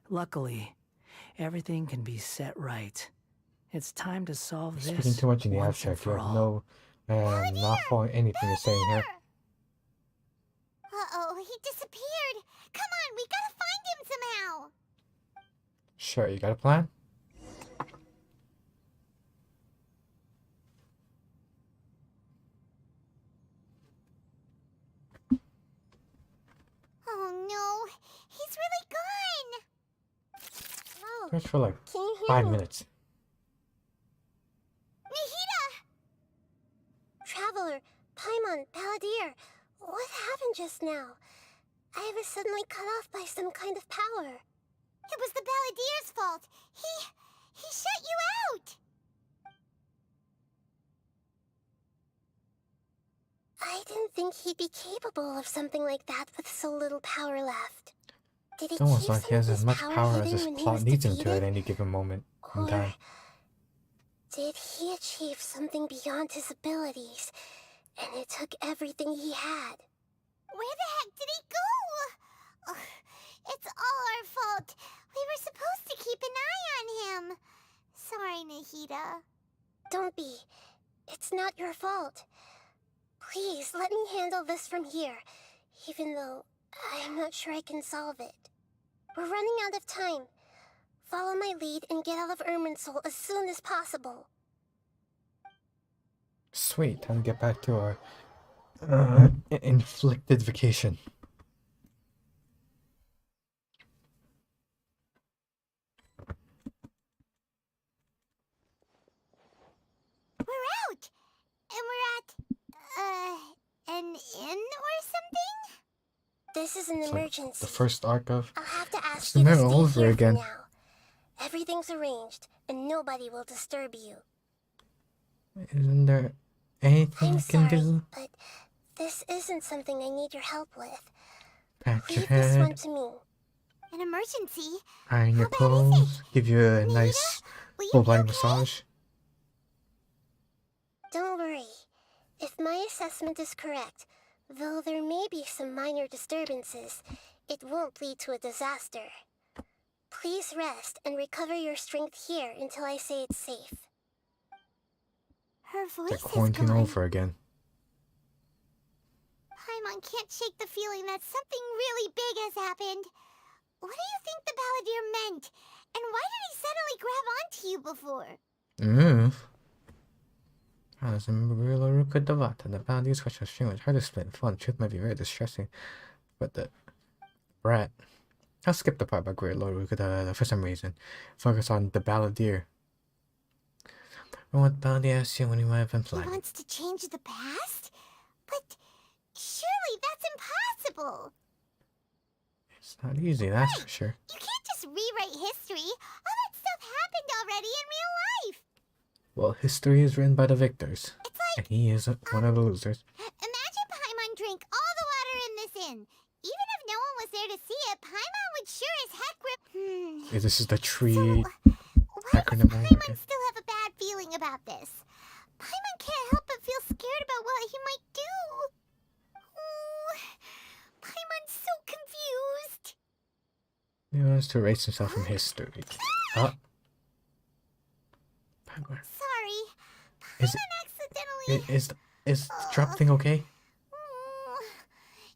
Luckily, everything can be set right. It's time to solve You're this speaking too much in the once and abstract. You for have all. no. I am not following anything you're saying here. Uh-oh, he disappeared. Come on, we gotta find him somehow. Sure, you got a plan? Oh no, he's really gone. Oh, Search for like can you hear 5 me? minutes. Nahida! Traveler, Paimon, Palladir, what happened just now? I was suddenly cut off by some kind of power. It was the Palladir's fault. He shut you out. I didn't think he'd be capable of something like that with so little power left. Did he It's almost keep like some he has of as his much power power as hidden his when he plot was needs him to at defeated? any given moment in Or time. did he achieve something beyond his abilities, and it took everything he had? Where the heck did he go? Ugh, it's all our fault. We were supposed to keep an eye on him. Sorry, Nahida. Don't be. It's not your fault. Please, let me handle this from here, even though I'm not sure I can solve it. We're running out of time. Follow my lead and get out of Irminsul as soon as possible. Sweet, time to get back to our inflicted vacation. We're out! And we're at, an inn or something? This is an It's like emergency. the first arc of. I'll have to ask It's you to the stay mirror over here again. for now. Everything's arranged, and nobody will disturb you. Isn't there anything I'm you can sorry, do? but this isn't something I need your help with. Pat your Leave this one head, to me. An emergency? iron your How bad is clothes, give you a Nita, nice will you full be body okay? massage. Don't worry. If my assessment is correct, though there may be some minor disturbances, it won't lead to a disaster. Please rest and recover your strength here until I say it's safe. Her voice It's like quarantine over again. Paimon can't shake the feeling that something really big has happened. What do you think the Palladir meant? And why did he suddenly grab onto you before? As in Ruka Devata, the Paladin's question of string was hard to split. Fun, the truth might be very distressing. But the brat. I'll skip the part about Great Lord Ruka for some reason. Focus on the Balladeer. What Balladeer asked you when you might have been He planning? wants to change the past? But surely that's impossible. It's not easy, that's for sure. You can't just rewrite history. All that stuff happened already in real life. Well, history is written by the victors. It's like, And he is one of the losers. imagine Paimon drank all the water in this inn. Even if no one was there to see it, Paimon would sure as heck This is the tree So, why acronym. does Paimon still have a bad feeling about this? Paimon can't help but feel scared about what he might do. Oh, Paimon's so confused. He wants to erase himself from history. Oh. Sorry. Is Paimon accidentally... is the drop thing okay?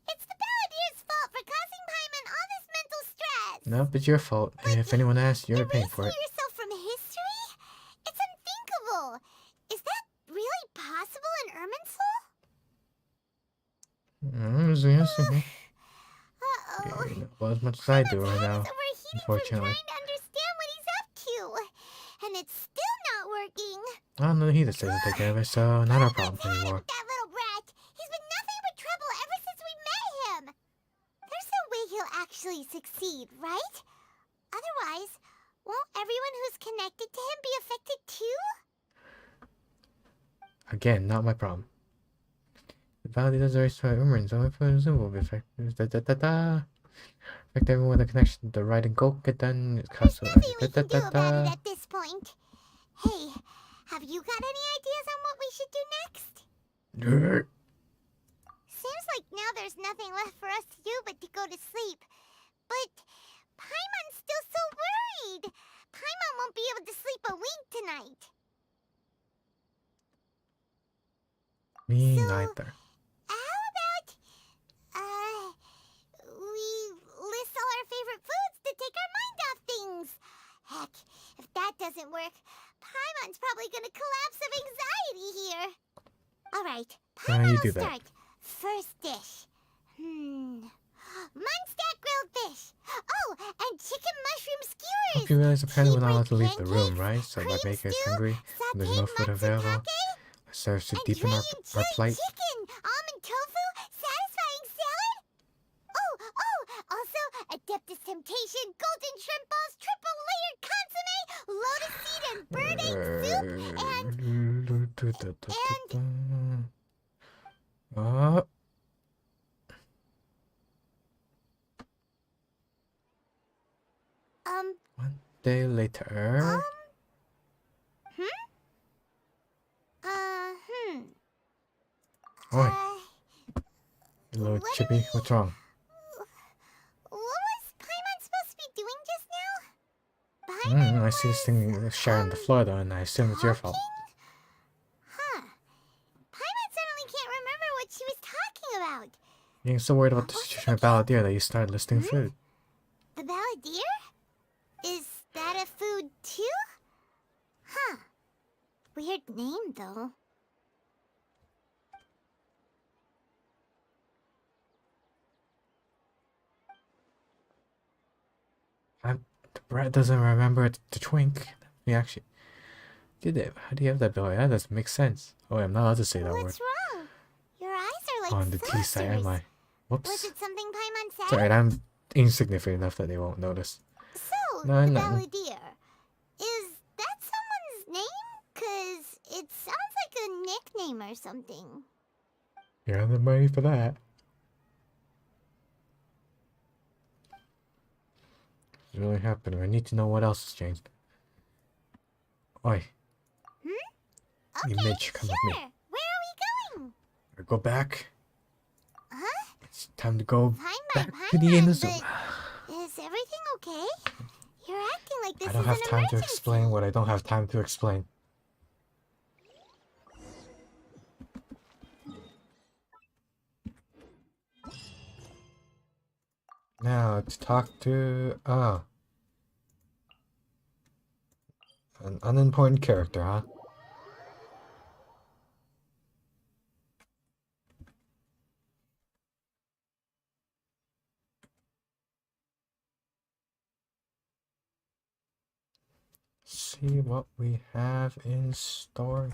It's the Palladir's fault for causing Paimon all this mental stress. Nope, it's your fault. And if anyone asks, you're paying for it. Yourself from history? It's unthinkable. Is that really possible in Irminsul? Uh-oh. You know, well, as much as I do right now, unfortunately. Trying to understand what he's up to. And it's still not working. I don't know, he just doesn't take care of it, so not our problem anymore. That little brat. He's been nothing but trouble ever since we met him. There's no way he'll actually succeed, right? Otherwise, won't everyone who's connected to him be affected too? Again, not my problem. The valley does the race to Umrin, so if it will be affected. Affect everyone with a connection to the right and go get done. It's There's nothing we can do about it at this point. Hey, have you got any ideas on what we should do next? Seems like now there's nothing left for us to do but to go to sleep. But Paimon's still so worried. Paimon won't be able to sleep a wink tonight. tonight. Me So, neither. How about, we list all our favorite foods to take our mind off things? Heck, if that doesn't work, Paimon's probably gonna collapse of anxiety here. Alright, Why Paimon you will do that? start. First dish. Munchak grilled fish. Oh, and chicken mushroom skewers. Hope you realize apparently we're not allowed to leave the room, Pancakes, right? So cream that makes us stew, hungry. And there's no food available. It serves to and deepen our Dragon plight. chicken, almond tofu, satisfying salad. Oh, also Adeptus Temptation, golden shrimp balls, triple layered consomme, lotus seed and bird egg soup, and Oh, 1 day later. Oi, you little what chippy, what's wrong? What was Paimon supposed to be doing just now? Paimon I see this thing sharing the floor though, and I assume it's your fault. talking? Huh. Paimon suddenly can't remember what she was talking about. You're so worried about the situation with Balladeer that you started listing food. The Balladeer? Is that a food too? Huh. Weird name though. The brat doesn't remember the Twink. He actually did it. How do you have that ability? That doesn't make sense. Oh, wait, I'm not allowed to say that word. What's wrong? Your eyes are like On the T side, am I? Was Whoops. it something Paimon said? It's alright, I'm insignificant enough that they won't notice. So, No, the no. Balladeer. Is that someone's name? 'Cause it sounds like a nickname or something. You're on the money for that. What's really happening? I need to know what else has changed. Oi, you Okay, Mitch, come with me. sure. Where are we going? Or go back. Huh? It's time to go Fine back by to the Paimon, Inazuma. but is everything okay? You're acting like this I don't is have an time to emergency. explain what I don't have time to explain. Now let's talk to an unimportant character, huh? See what we have in store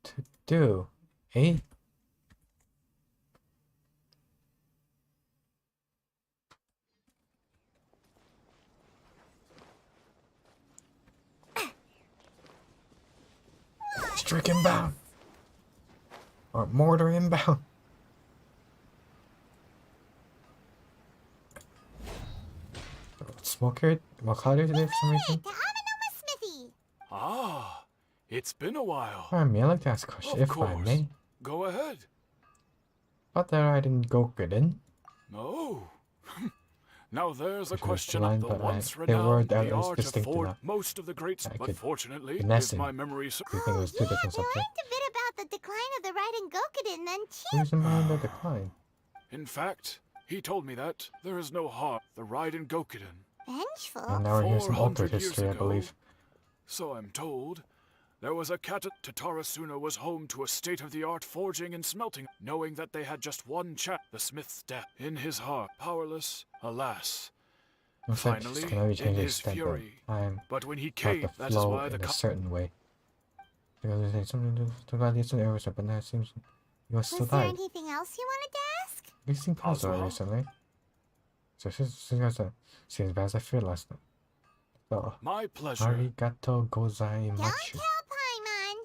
to do, eh? Strike inbound! Or mortar inbound! Smoke here? More cloudy today for some reason? To Amanoma Smithy. Ah, it's been a while. Pardon me, I'd like to ask a question, Of if I course. may. Go ahead. About that I didn't go good in. No. Now there's a Which was question the line, of the but once they were renowned at the least art of distinct Ford enough. most of the greats, I but could fortunately, finesse if him. my memory Do you think it was two different We subjects? learned a bit about the decline of the Raiden Gokuden then too. Who's in mind the decline? In fact, he told me that there is no harm the Raiden Gokuden. Vengeful. And now we're hearing some 400 altered years history, I ago, believe. So I'm told. There was a cat. Tatarasuna was home to a state-of-the-art forging and smelting, knowing that they had just one chap, the smith's death, in his heart, powerless, alas. No sense, Finally, can only in change his extent fury. I'm But when he about came, to that is flow why the in a certain way. Because there's something to glad it's an error, but now it seems you must still Was there died. anything else you wanted to ask? We've seen Kazuha Kazuha? recently. So she's got to see as bad as I feared last night. So, My pleasure. arigato Don't gozaimasu. tell Paimon.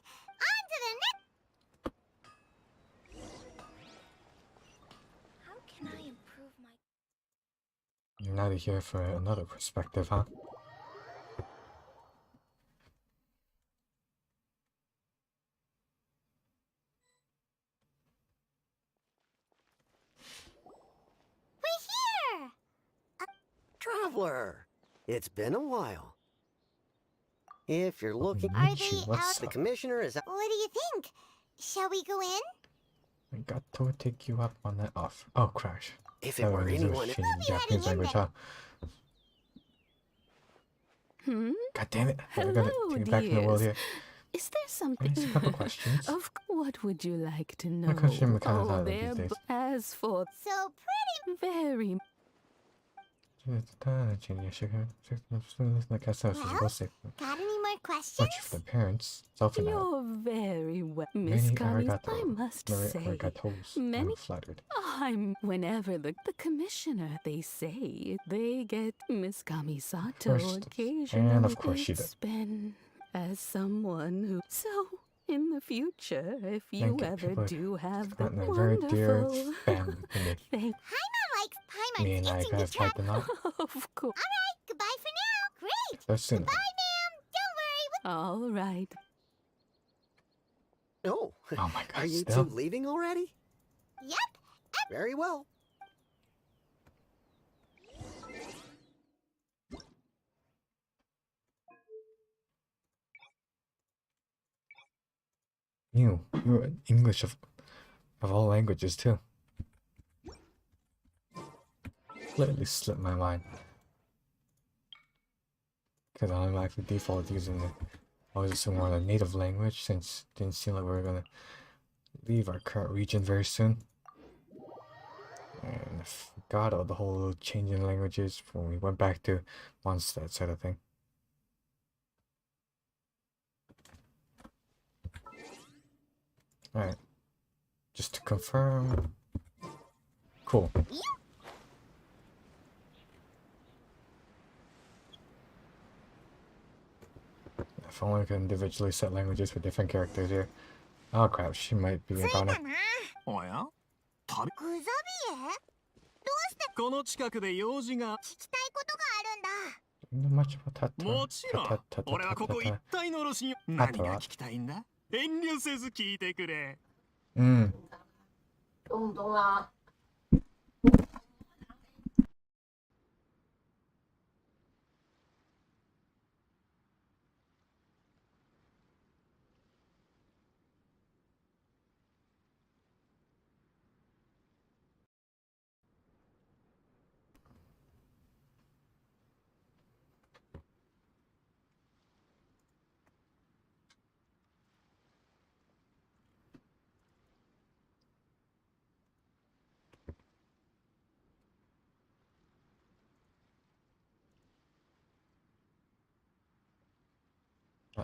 On to the next. How can I improve my... You're not here for another perspective, huh? We're here! Traveler, it's been a while. If you're looking, Are Michi, they what's out? the up? commissioner is out. What do you think? Shall we go in? I got to take you up on that off. Oh, crash. If it were anyone, Shitty We'll be Japanese heading in language, huh? God damn it. I gotta Hello, take it back in the world dears. here. Is there something? Just a couple questions. What would you like to know? My question kind of Oh, silent there. these days. As for So very. Like I said, she's Well, both sick. got any more questions? Much for the parents. Self and out. You're very well, Miss Many Kami. I arigato. must say, Arigatos. many. I'm flattered. Whenever the commissioner, they say they get Miss Kami Sato First, occasionally. and of course she did. It's been as someone who. So in the future, if you Thank you. ever People do have the gotten a very dear wonderful. family to me. Thank. Me and I itching have to tried chat. to not. Of course. Alright, goodbye for now. Great. So soon. Goodbye, ma'am. Don't worry. All right. Oh, Oh my god, are you still? two leaving already? Yep. Very well. You're English of all languages too. Completely slipped my mind. Because I automatically default using the I was assuming more the native language since it didn't seem like we were gonna leave our current region very soon. And I forgot all the whole change in languages when we went back to Mondstadt sort of thing. Alright. Just to confirm. Cool. If only we could individually set languages for different characters here. Oh crap, she might be about it. おやグザビエどうしてこの近くで用事が。聞きたいことがあるんだ。 Not much about that. もちろん。俺はここ一帯のろしに。何が聞きたいんだ遠慮せず聞いてくれ。东东啊。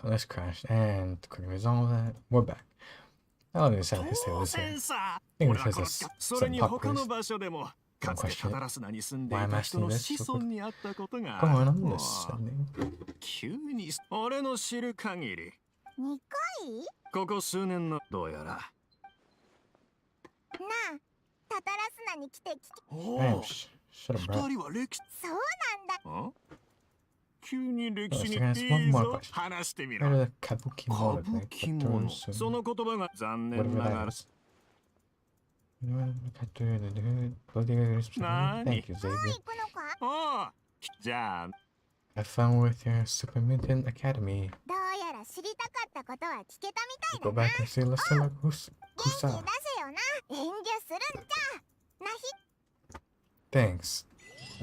Let's crash and quickly resolve that. We're back. I'll decide to stay with this. I think this has some pop quiz. Don't question it. Why am I asking this? Go on, I'm listening. 急に俺の知る限り。2回ここ数年のどうやら。なあ、タタラスナに来てお Damn, お。 shut up, bro. 二人は歴史。そうなんだ。ん急に歴史に Let's ask one いい more ぞ question. 話してみ Heard ろ。 of the Kabuki Mono thing? 歌舞伎物その言葉が残念 Whatever なが that ら。 is. Thank you, もう Xavier. 行くのかああ。じゃあ。 Have fun with your Super Mutant Academy. どうやら知りたかったことは聞けたみたい Go だな。 back and see Lucilla 元気出せ Kusa. よな。遠慮するんじゃ。なひ Thanks.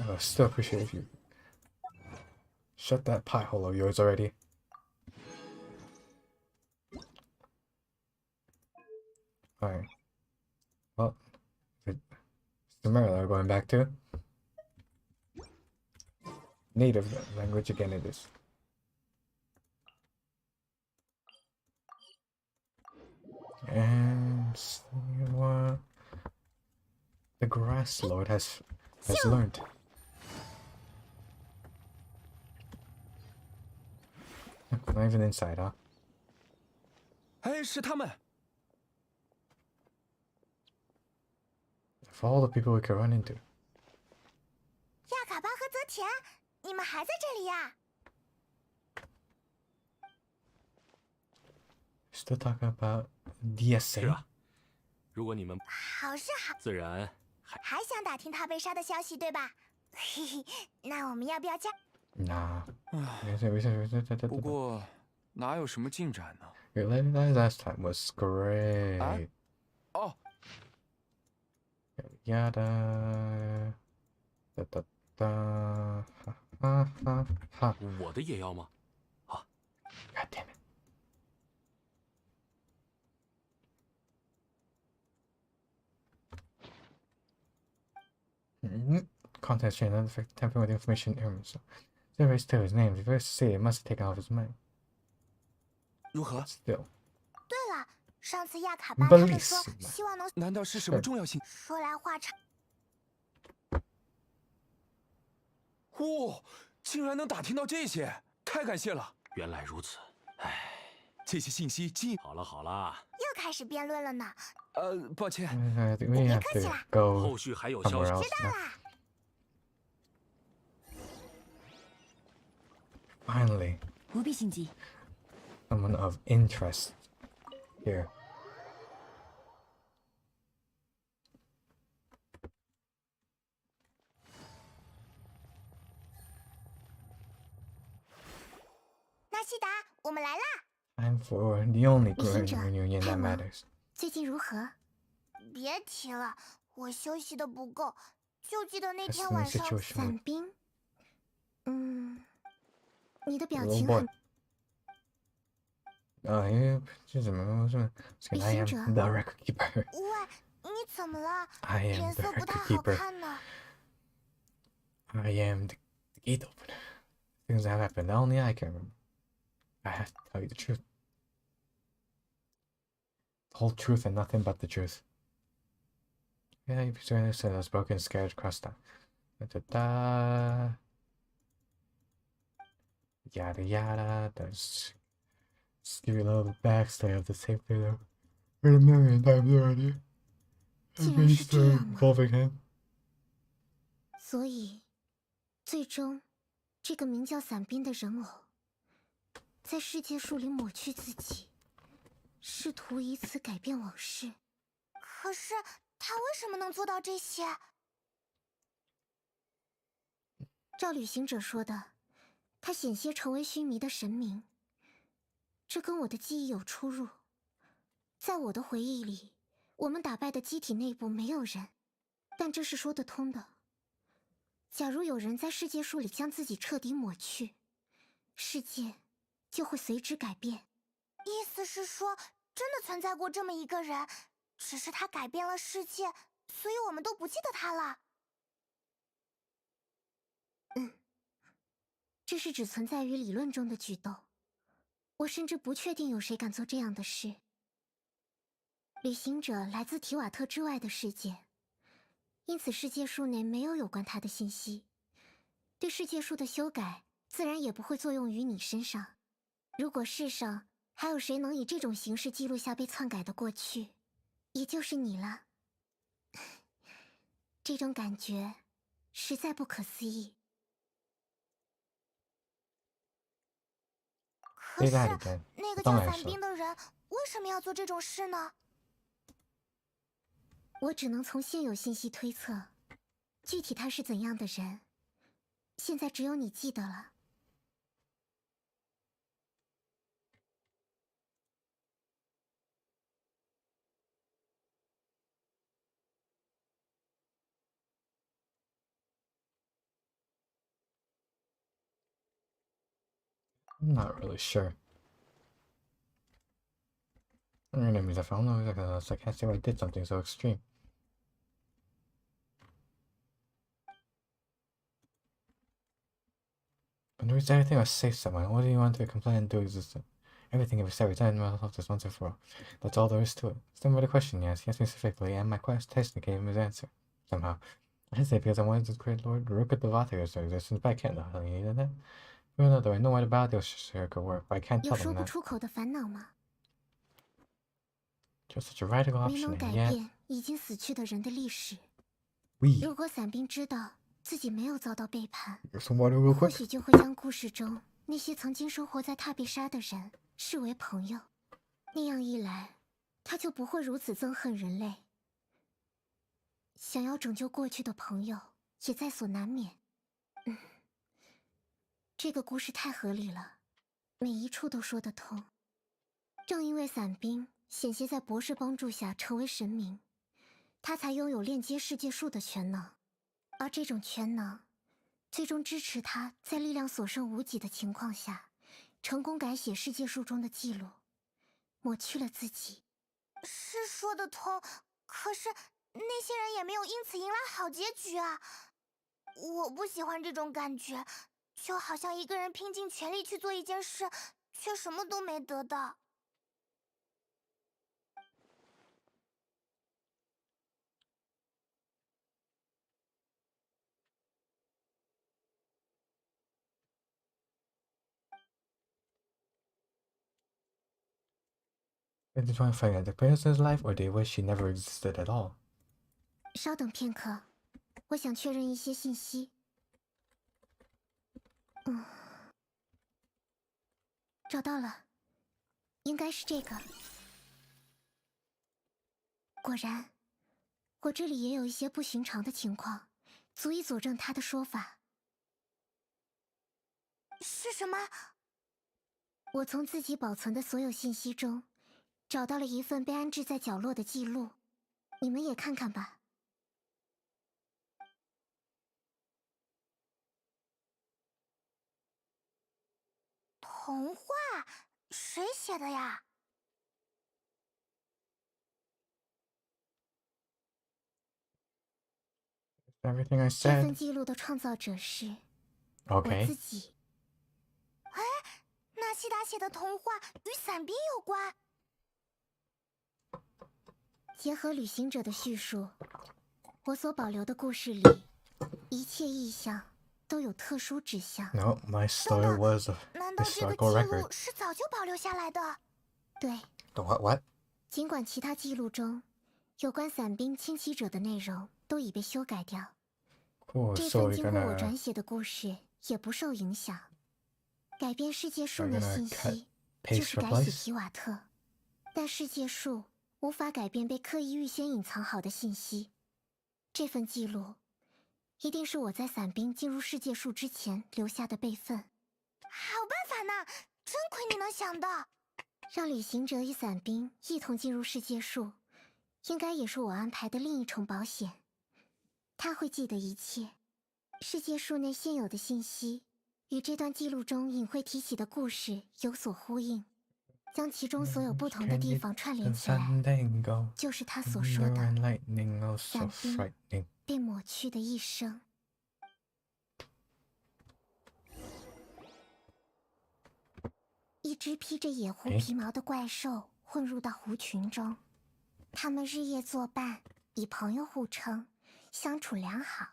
I still appreciate if you shut that pie hole of yours already. Alright. Well, it's the Maryland we're going back to. Native language again it is. And what the Grass Lord has learned. Not even inside, huh? 哎，是他们。 Of all the people we could run into. 亚卡巴和泽田，你们还在这里呀？ Still talking about DSA? 如果你们好是好，自然还想打听他被杀的消息对吧？嘿嘿，那我们要不要加？ Nah. 不过哪有什么进展呢？ Your last time was great. 哦， Yada. Da da da. Ha ha ha ha. 我的也要吗？啊 God damn it. Context chain unaffected, tampering with information errors. Erase to his name. Reverse to say it must have taken off his mind. 如何？ Still. 对了，上次亚卡巴他们说 Bellissima. 希望能……难道是什么重要性？说来话长。哇，竟然能打听到这些，太感谢了！原来如此，唉，这些信息既……好了好了，又开始辩论了呢。抱歉。I think we have to go 后续还有消 somewhere 息。 else now. Finally, 不必心急。 someone of interest here. Time for the only grand reunion that matters. 最近如何？别提了，我休息的不够，就记得那天晚上伞兵。你的表情很…… I am the record keeper. 喂，你怎么了？ I am 脸 the 色不太 record 好 keeper. 看呢。 I am the gate opener. Things that have happened, only I can remember. I have to tell you the truth. The whole truth and nothing but the truth. Yeah, you said I was broken, scared, crossed out. Da-da-da. Yada yada. Just give you a little backstory of the same thing I've heard a million times already. Every story involving him. 所以，最终，这个名叫伞兵的人偶，在世界树里抹去自己，试图以此改变往事。可是，他为什么能做到这些？照旅行者说的，他险些成为须弥的神明。这跟我的记忆有出入。在我的回忆里，我们打败的机体内部没有人，但这是说得通的。假如有人在世界树里将自己彻底抹去，世界就会随之改变。意思是说，真的存在过这么一个人，只是他改变了世界，所以我们都不记得他了。这是只存在于理论中的举动。我甚至不确定有谁敢做这样的事。旅行者来自提瓦特之外的世界，因此世界树内没有有关他的信息。对世界树的修改，自然也不会作用于你身上。如果世上还有谁能以这种形式记录下被篡改的过去，也就是你了。这种感觉实在不可思议。可是，那个叫伞兵的人为什么要做这种事呢？我只能从现有信息推测，具体他是怎样的人，现在只有你记得了。I'm not really sure. I don't know if I found out because I can't say I did something so extreme. But the reason everything was safe somewhere. What do you want to complain and do existent? Everything was safe. Resigned myself just once and for all. That's all there is to it. Stem with a question he asked. He asked me specifically, and my question gave him his answer. Somehow. I say because I wanted to create Lord Rook Paradise existence, but I can't know how you needed that. Even though I know what about this share could work, but I can't tell them that. 有说不出口的烦恼吗？ Just such a radical option, 没能改 and 变已经死去的人的历史。 We. 如果伞兵知道自己没有遭到背叛， Some water real 或 quick. 许就会将故事中那些曾经生活在踏比沙的人视为朋友。那样一来，他就不会如此憎恨人类。想要拯救过去的朋友，也在所难免。这个故事太合理了，每一处都说得通。正因为伞兵险些在博士帮助下成为神明，他才拥有链接世界树的全能，而这种全能最终支持他在力量所剩无几的情况下，成功改写世界树中的记录，抹去了自己。是说得通，可是那些人也没有因此迎来好结局啊！我不喜欢这种感觉，就好像一个人拼尽全力去做一件事，却什么都没得到。Did they try and find out the princess's life, or they wish she never existed at all? 稍等片刻，我想确认一些信息。找到了，应该是这个。果然，我这里也有一些不寻常的情况，足以佐证他的说法。是什么？我从自己保存的所有信息中，找到了一份被安置在角落的记录，你们也看看吧。童话？谁写的呀？Everything I 这份 said. 记录的创造者是 Okay. 我自己。哎，纳西达写的童话与伞兵有关。结合旅行者的叙述，我所保留的故事里，一切意象都有特殊指向。No, my story was a 难道这个 historical 记录 record. 是早就保留下来的？对。The what? 尽管其他记录中有关伞兵侵袭者的内容都已被修改掉， Cool. 这 So 份 we're 经过我 gonna 转写的故事也不受影响。改变世界树 we're 的 gonna 信 cut, 息就 paste, 是改写 replace. 提瓦特，但世界树无法改变被刻意预先隐藏好的信息。这份记录一定是我在伞兵进入世界树之前留下的备份。好办法呢，真亏你能想到。让旅行者与伞兵一同进入世界树，应该也是我安排的另一重保险。他会记得一切，世界树内现有的信息与这段记录中隐晦提起的故事有所呼应，将其中所有不同的地方串联起来，就是他所说的伞兵被抹去的一生。一只披着野狐皮毛的怪兽混入到狐群中，他们日夜作伴，以朋友互称，相处良好。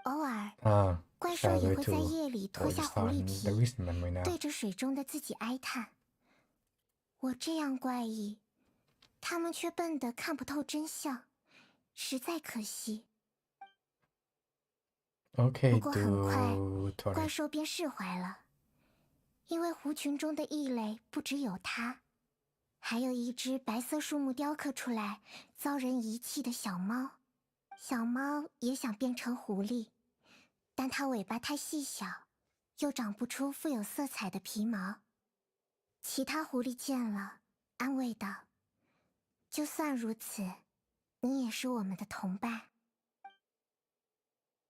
偶尔，怪兽也会在夜里脱下狐狸皮，对着水中的自己哀叹。我这样怪异，他们却笨得看不透真相，实在可惜。不过很快，怪兽便释怀了。因为狐群中的异类不只有它，还有一只白色树木雕刻出来遭人遗弃的小猫。小猫也想变成狐狸，但它尾巴太细小，又长不出富有色彩的皮毛。其他狐狸见了，安慰道：“就算如此，你也是我们的同伴。”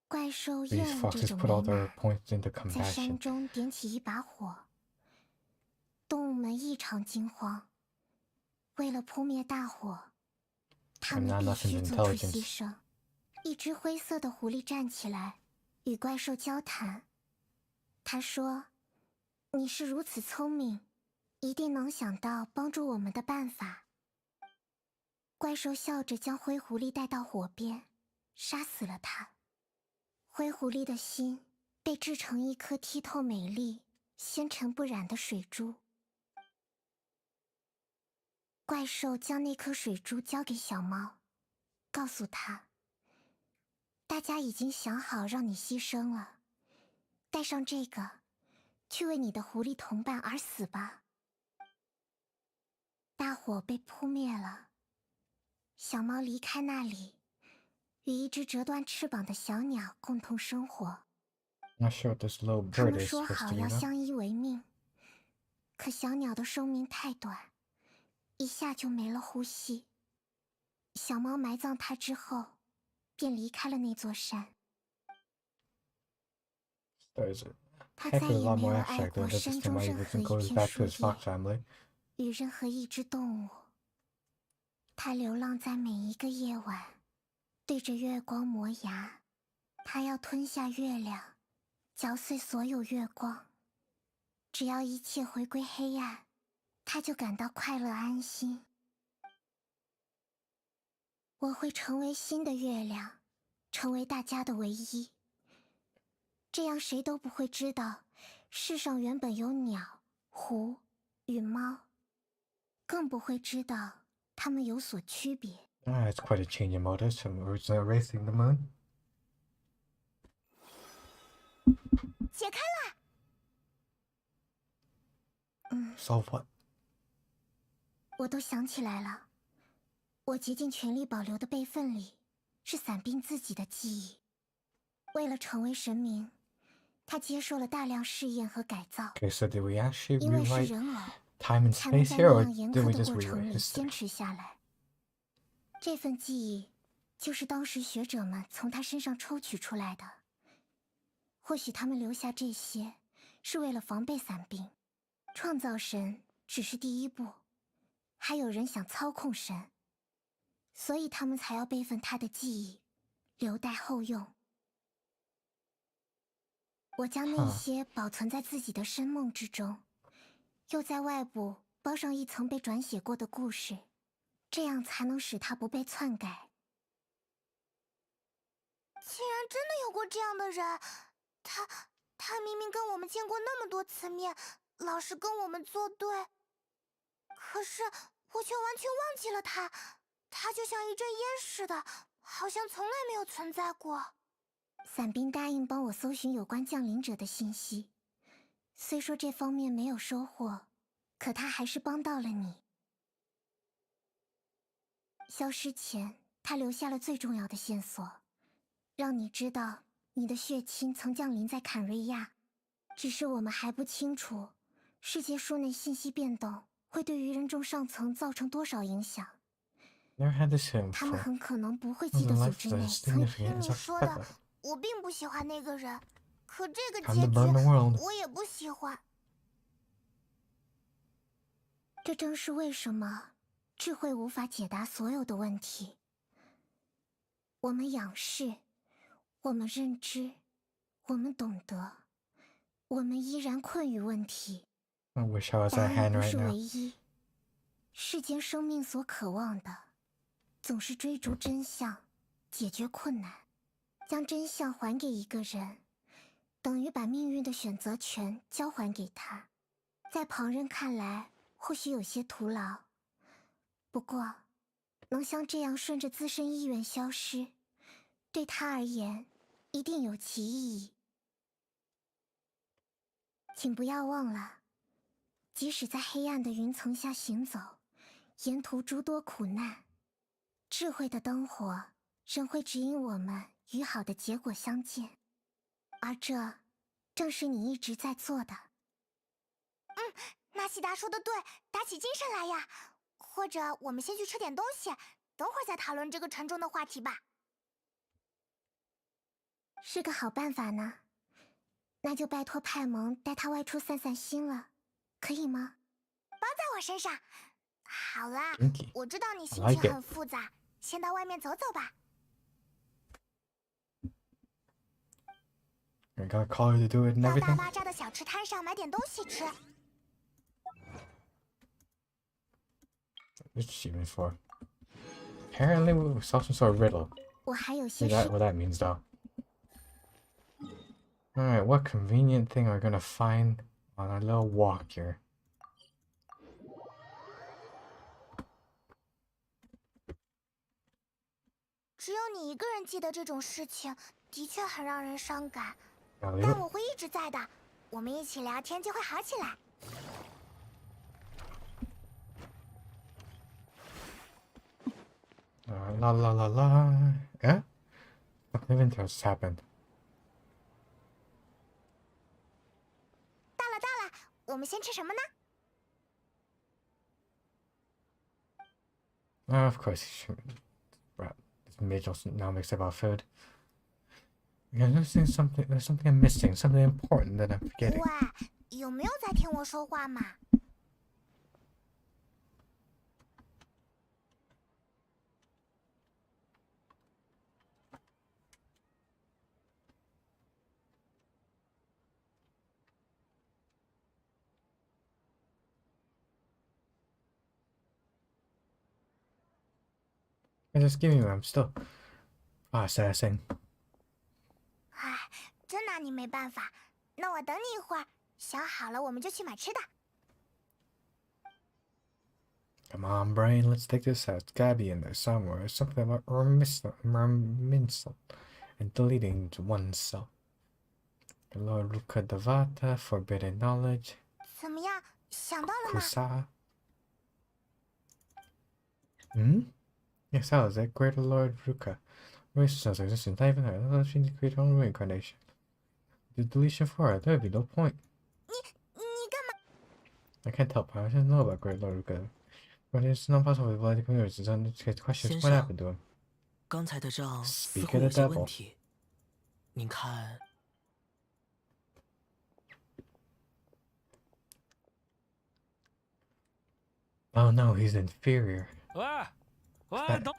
怪兽厌恶这种美满，在山中点起一把火。动物们异常惊慌，为了扑灭大火，他们必须做出牺牲。一只灰色的狐狸站起来，与怪兽交谈。他说：“你是如此聪明，一定能想到帮助我们的办法。”怪兽笑着将灰狐狸带到火边，杀死了它。灰狐狸的心被制成一颗剔透美丽、纤尘不染的水珠。怪兽将那颗水珠交给小猫，告诉他：“大家已经想好让你牺牲了，带上这个，去为你的狐狸同伴而死吧。”大火被扑灭了，小猫离开那里，与一只折断翅膀的小鸟共同生活。Not sure what this little 他 bird 们 is 说 supposed 好 to be, 要 though. 相依为命，可小鸟的寿命太短，一下就没了呼吸。小猫埋葬它之后，便离开了那座山。 There's a 他 heck 再 of a 也 lot 没 more 有爱 abstract 过 than just 山 from 中 why 任 he 何一 goes 片 back 树 to his fox 叶， family. 与任何一只动物。他流浪在每一个夜晚，对着月光磨牙。他要吞下月亮，嚼碎所有月光。只要一切回归黑暗，他就感到快乐安心。我会成为新的月亮，成为大家的唯一。这样谁都不会知道，世上原本有鸟、狐与猫，更不会知道它们有所区别。 Ah, it's quite a change in motives from originally racing the moon. 解开了。Solve what? 我都想起来了，我竭尽全力保留的备份里，是伞兵自己的记忆。为了成为神明，他接受了大量试验和改造。 Okay, so did we actually 因为是 rewrite 人偶， time and 才能 space 在 here, 那 or 样严 did 苛 we 的 just 过程 rewrite 里坚 history? 持下来。这份记忆，就是当时学者们从他身上抽取出来的。或许他们留下这些，是为了防备伞兵。创造神只是第一步，还有人想操控神，所以他们才要备份他的记忆，留待后用。我将那些保存在自己的深梦之中，又在外部包上一层被转写过的故事，这样才能使它不被篡改。竟然真的有过这样的人，他明明跟我们见过那么多次面，老是跟我们作对，可是我却完全忘记了他，他就像一阵烟似的，好像从来没有存在过。伞兵答应帮我搜寻有关降临者的信息，虽说这方面没有收获，可他还是帮到了你。消失前，他留下了最重要的线索，让你知道你的血亲曾降临在坎瑞亚，只是我们还不清楚世界树内信息变动会对于人众上层造成多少影响。 Never had this here 他们 before. 很可能不会 The 记得组 life 织 that 内 is 曾 significant 听 is 你 a 说的， feather. 我并不喜欢那个人，可这个 Time 结 to 局 burn the world. 我也不喜欢。这正是为什么智慧无法解答所有的问题。我们仰视，我们认知，我们懂得，我们依然困于问题。 I wish I was 答 at 案 hand 不 right 是 now. 唯一。世间生命所渴望的，总是追逐真相，解决困难。将真相还给一个人，等于把命运的选择权交还给他。在旁人看来，或许有些徒劳。不过，能像这样顺着自身意愿消失，对他而言，一定有其意义。请不要忘了，即使在黑暗的云层下行走，沿途诸多苦难，智慧的灯火仍会指引我们与好的结果相见，而这正是你一直在做的。纳西达说的对，打起精神来呀！或者我们先去吃点东西，等会儿再讨论这个沉重的话题吧。是个好办法呢。那就拜托派蒙带他外出散散心了，可以吗？包在我身上。好啦， Twinkie. 我知道你心 I like 情 it. 很复杂，先到外面走走吧。 I got a collar to do it and 到大 everything. 巴扎的小吃摊上买点东西吃。 What's she even for? Apparently we saw some sort of riddle. 我还有些 What 事。 that means though. Alright, what convenient thing are we gonna find on our little walk here? 只有你一个人记得这种事情，的确很让人伤感。 Now, 但我会一直在的，我们一起聊天就会好起来。 la la la la. Eh? What even just happened? 们先吃什么呢？ Of course, right. This Mitchell now makes about food. Yeah, there's something I'm missing, something important that I'm forgetting. 喂，有没有在听我说话嘛？ Just give me one. I'm still processing. 唉，真拿你没办法。那我等你一会儿，想好了我们就去买吃的。 Come on, brain, let's take this out. It's gotta be in there somewhere. Something about reminiscent and deleting oneself. The Lord Ruka Devata, forbidden knowledge. 怎么样，想到了吗？ Kusa. Hmm? Yes, how is it? Greater Lord Ruka. Race sounds existence, not even her. Unless she needs to create her own reincarnation. The deletion for her, there would be no point. 你干嘛？ I can't help her. I didn't know about Greater Lord Ruka. But it's not possible to bloody communities to get questions. What happened to him? 刚才的账似 Speak 乎 of 有 the 些问 devil. 题。您看， Oh no, he's inferior. 喂，等，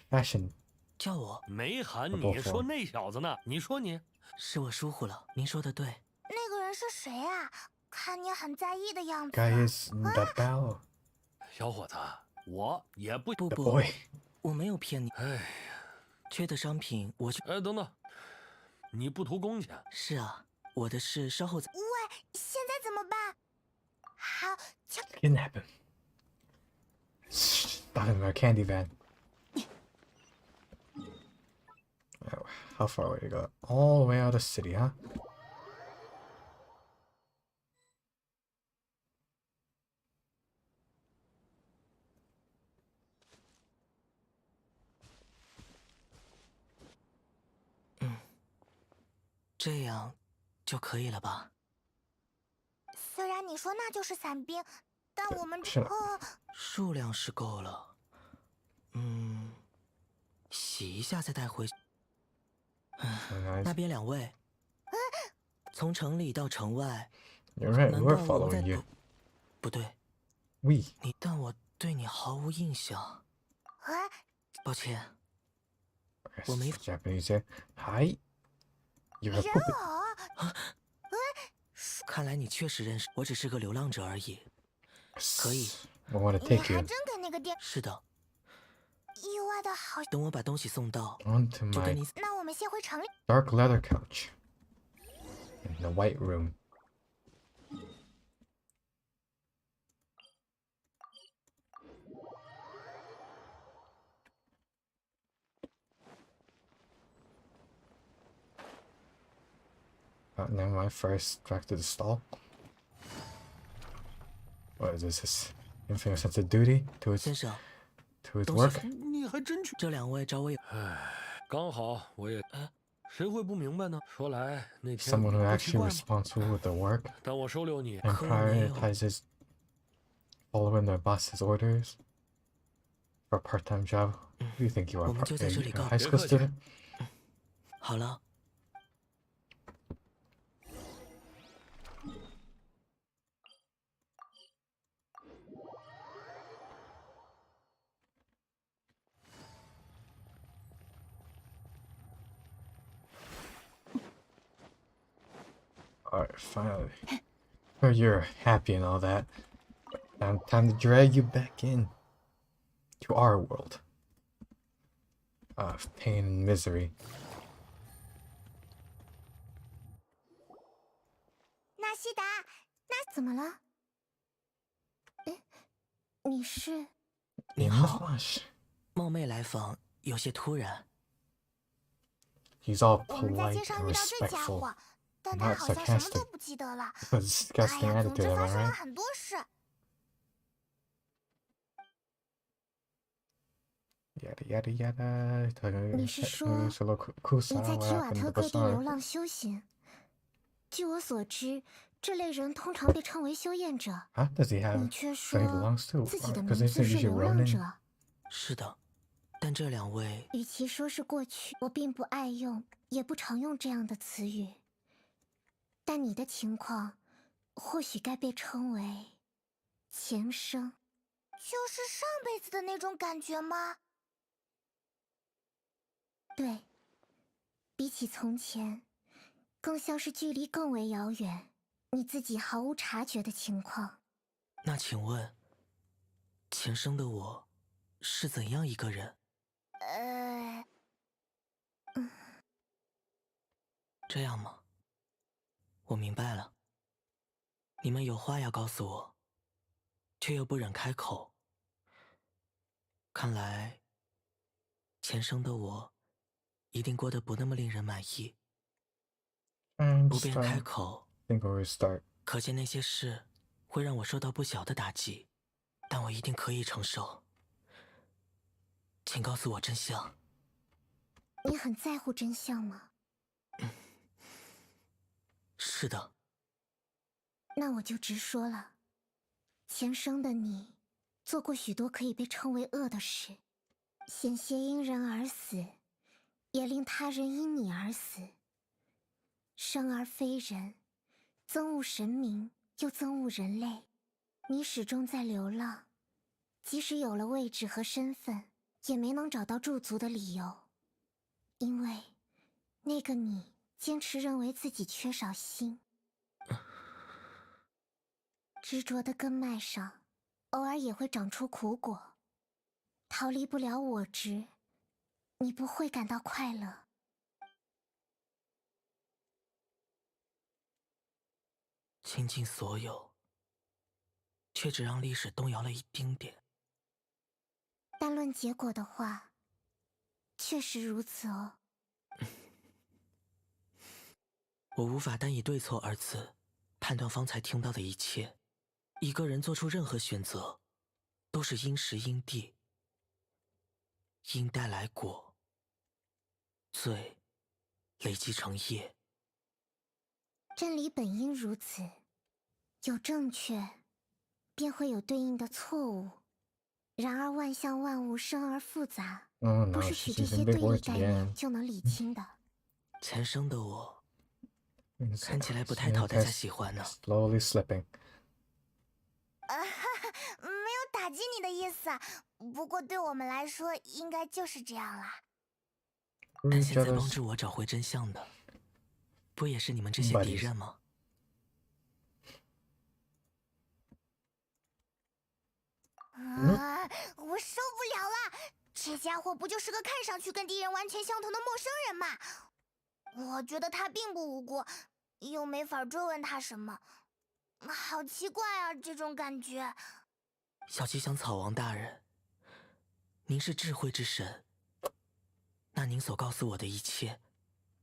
Fashion. 叫我没喊你，说那小子呢？你说你是我疏忽了。您说的对。那个人是谁啊？看你很在意的样子。 Guy is the bell. 小伙子，我也不 不 The 不， boy. 我没有骗你。哎呀，缺的商品我去。哎，等等，你不图工钱？是啊，我的事稍后再。喂，现在怎么办？好，就 Kidnap him. Stuck him in a candy van. Oh, how far away to go? All the way out of the city, huh? 这样就可以了吧？虽然你说那就是伞兵，但我们是数量是够了。洗一下再带回去。那边两位，从城里到城外， You're right, 难 we're 道我们在 following you. 不对， We. 但我对你毫无印象。抱歉，我没 Japanese here. Hi. You're a 人 puppet. 偶。看来你确实认识，我只是个流浪者而已。可以， I want to 你 take 还 you 真给那个店是的。意外的好。等我把东西送到， onto 就跟 my 你。那我们先回城里。 dark leather couch in the white room. Never mind. First, back to the stall. What is this? His infinite sense of duty to his 先生， to his 东 work. 西。你还真去？这两位找我有。哎，刚好我也，谁会不明白呢？说来那天 Someone who 不奇 actually 怪吗？ responsible with their work 但我收留你， and prioritizes following their boss's orders for a part-time job. Who do you think you are? 我们就在这里 A 告 high school 别客气。 student? 好了， Alright, finally. Oh, you're happy and all that. Now time to drag you back in to our world of pain and misery. 纳西达，那怎么了？哎，你是？你 In the 好， flesh. 冒昧来访有些突然。 He's all 我们在 polite 街上 and 遇到这家 respectful. 伙，但他 Not 好像什么 sarcastic. 都不记得了。 But disgusting 哎呀，总 attitude, 之 am 发 I 生了 right? 很多事。 Yada yada yada. 你是说你在 Kusa, 提 what 瓦 happened 特 to 各地流 Basar? 浪修行？据我所知，这类人通常被称为修验者。 Huh? Does he have 你却 that he 说 belongs to? 自己的 Because 名 isn't 字是 usually 流浪 Ronin? 者。是的，但这两位，与其说是过去，我并不爱用，也不常用这样的词语。但你的情况，或许该被称为前生。就是上辈子的那种感觉吗？对，比起从前，更像是距离更为遥远，你自己毫无察觉的情况。那请问，前生的我是怎样一个人？这样吗？我明白了。你们有话要告诉我，却又不忍开口。看来，前生的我一定过得不那么令人满意。不便开口，可见那些事会让我受到不小的打击，但我一定可以承受。请告诉我真相。你很在乎真相吗？是的。那我就直说了，前生的你，做过许多可以被称为恶的事，险些因人而死，也令他人因你而死。生而非人，憎恶神明，又憎恶人类。你始终在流浪，即使有了位置和身份，也没能找到驻足的理由，因为那个你坚持认为自己缺少心。执着的根脉上，偶尔也会长出苦果。逃离不了我执，你不会感到快乐。倾尽所有，却只让历史动摇了一丁点。但论结果的话，确实如此哦。我无法单以对错二字判断方才听到的一切。一个人做出任何选择，都是因时因地，因带来果，罪累积成业。真理本应如此，有正确，便会有对应的错误。然而万象万物生而复杂，不是取这些对立概念就能理清的。前生的我，看起来不太讨大家喜欢呢。Slowly slipping. 没有打击你的意思，不过对我们来说，应该就是这样啦。但现在帮助我找回真相的，不也是你们这些敌人吗？我受不了了！这家伙不就是个看上去跟敌人完全相同的陌生人吗？我觉得他并不无辜，又没法追问他什么，好奇怪啊，这种感觉。小吉祥草王大人，您是智慧之神，那您所告诉我的一切，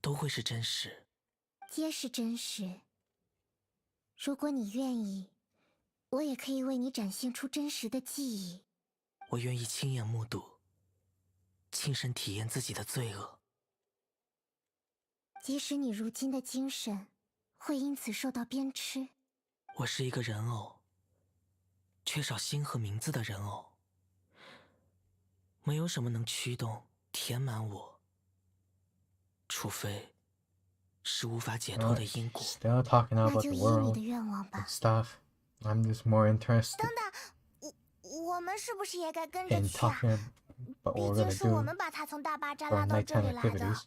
都会是真实。皆是真实。如果你愿意，我也可以为你展现出真实的记忆。我愿意亲眼目睹，亲身体验自己的罪恶。即使你如今的精神会因此受到鞭笞。我是一个人偶，缺少心和名字的人偶。没有什么能驱动、填满我，除非是无法解脱的因果。 Still talking about the world and stuff. I'm just more interested 等等，我们是不是也该跟着 in 去啊？ talking about what 毕 we're 竟 gonna 是我 do 们把他从大巴扎 for 拉 our 到这 nighttime 里来的。 activities.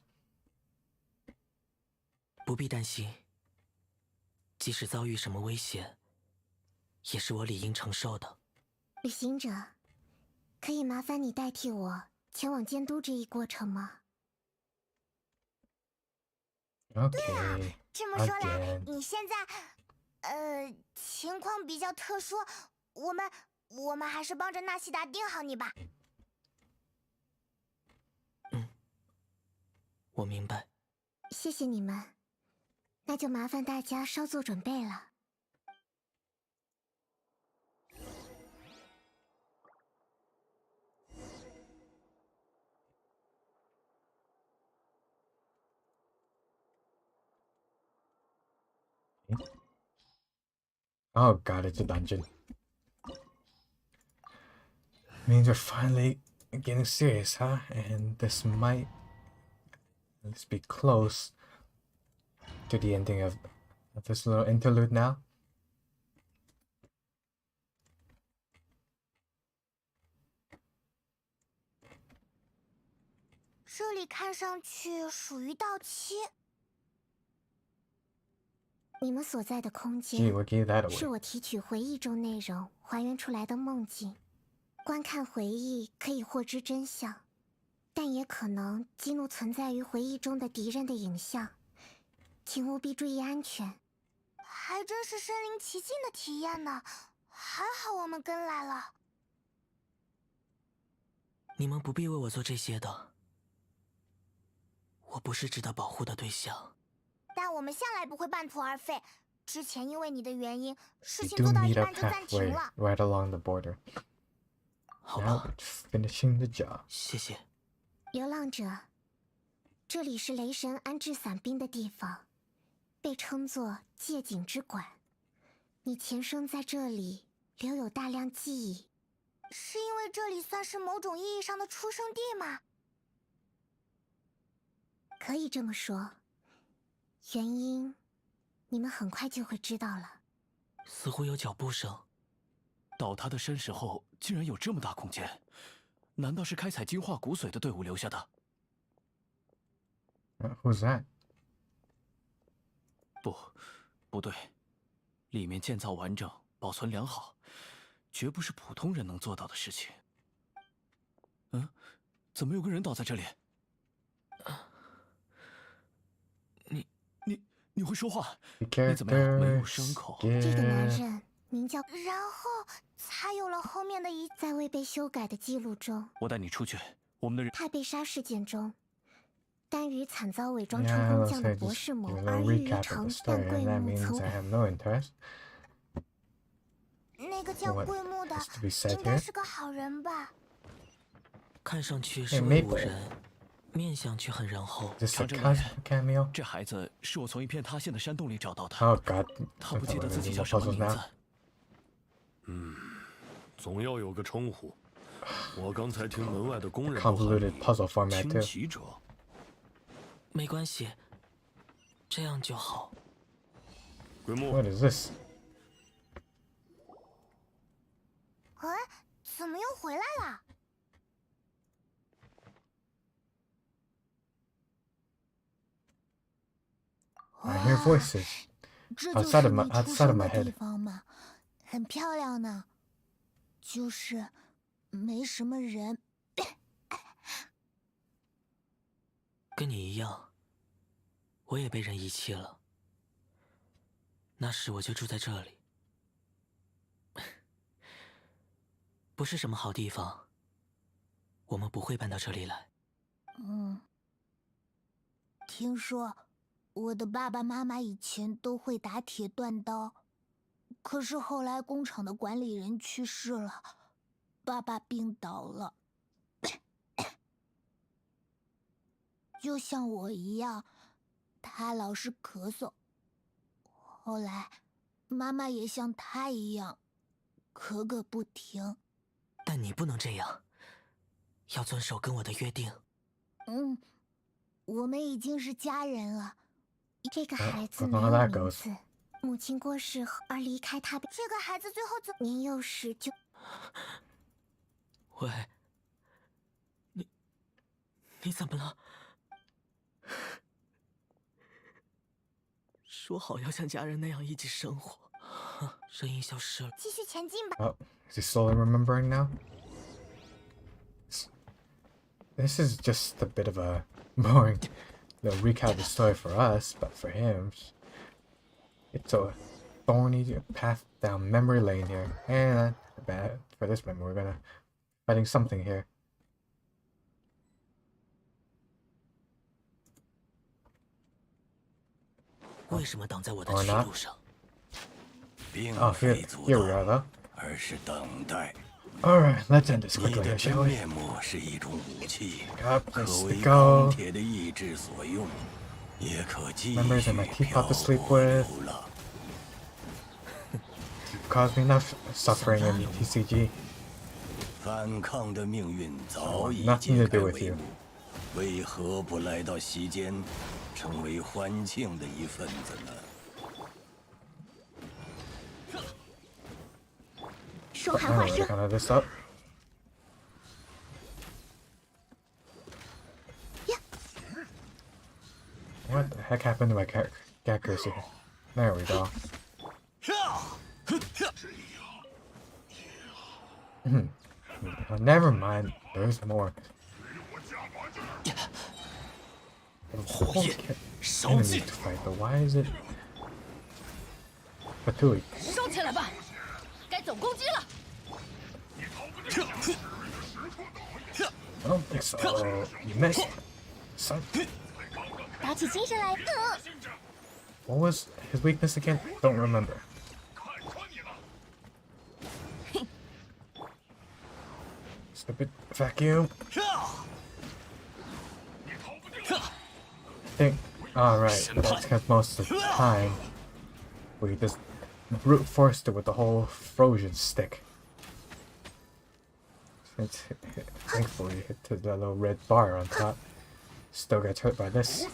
不必担心，即使遭遇什么危险，也是我理应承受的。旅行者，可以麻烦你代替我前往监督这一过程吗？ Okay. 这么说来，你现在，情况比较特殊，我们还是帮着纳西达盯好你吧。我明白。谢谢你们，那就麻烦大家稍作准备了。Oh god, it's a dungeon. Means we're finally getting serious, huh? And this might at least be close to the ending of this little interlude now. 这里看上去属于到期。你们所在的空间 Gee, what gave that away? 是我提取回忆中内容还原出来的梦境。观看回忆可以获知真相，但也可能激怒存在于回忆中的敌人的影像，请务必注意安全。还真是身临其境的体验呢，还好我们跟来了。你们不必为我做这些的，我不是值得保护的对象。 但我们向来不会半途而废。之前因为你的原因，事 We 情 do 做到一 meet 半 up 就暂停 halfway, 了。 right along the border. Now it's finishing the job. 谢谢。流浪者，这里是雷神安置伞兵的地方，被称作界景之馆。你前生在这里留有大量记忆，是因为这里算是某种意义上的出生地吗？可以这么说。 原因，你们很快就会知道了。似乎有脚步声。倒塌的山石后竟然有这么大空间，难道是开采金化骨髓的队伍留下的？ Who's that? 不对，里面建造完整，保存良好，绝不是普通人能做到的事情。嗯，怎么有个人倒在这里？ 你会说话？你怎么样？没有伤口。这个男人名叫，然后才有了后面的一，在未被修改的记录中。我带你出去。我们的人。他被杀事件中，单于惨遭伪装成工匠的博士谋而郁于城，但桂木曾。那个叫桂木的，应该是个好人吧？看上去是位武人。 面相却很仁厚。这孩子是我从一片塌陷的山洞里找到的。 Oh God！ 他不记得自己叫什么名字。总要有个称呼。我刚才听门外的工人说清奇者。没关系，这样就好。鬼木 ，What is this？ 哎，怎么又回来了？ I hear voices outside of my head. 地方嘛，很漂亮呢，就是没什么人。跟你一样，我也被人遗弃了。那时我就住在这里，不是什么好地方。我们不会搬到这里来。听说。 我的爸爸妈妈以前都会打铁锻刀，可是后来工厂的管理人去世了，爸爸病倒了，就像我一样，他老是咳嗽。后来，妈妈也像他一样，咳个不停。但你不能这样，要遵守跟我的约定。我们已经是家人了。 这个孩子没有名字，母亲过世而离开他。这个孩子最后年幼时就……喂，你怎么了？说好要像家人那样一起生活，声音消失了。继续前进吧。 Oh, is he slowly remembering now? This is just a bit of a boring. They'll recap the story for us, but for him, it's a thorny path down memory lane here. And for this one, we're gonna fighting something here. 为什么挡在我的去路上？ Oh, here we are, though. 而是等待。 Alright, let's end this quickly, shall we? 面目是一种武器， Place 可为 to 钢 go. 铁的意志所用，也可继续 Members of my teapot to sleep 漂泊 with. 流浪。caused me enough suffering in TCG. 反抗的命运早已 Nothing 揭 to 开 do with 帷 you. 幕，为何不来到席间，成为欢庆的一份子呢？说喊话声。 Kind of this up. What the heck happened to my accuracy? There we go. Never mind. There's more. Enemies to fight, but why is it Fatui? 收起来吧，该总攻击了。 I don't think so. You missed. Son. 打起精神来。What was his weakness again? Don't remember. Stupid vacuum. Think. Alright, that's because most of the time we just brute forced it with the whole frozen stick. Thankfully, hit to the little red bar on top. Still gets hurt by this.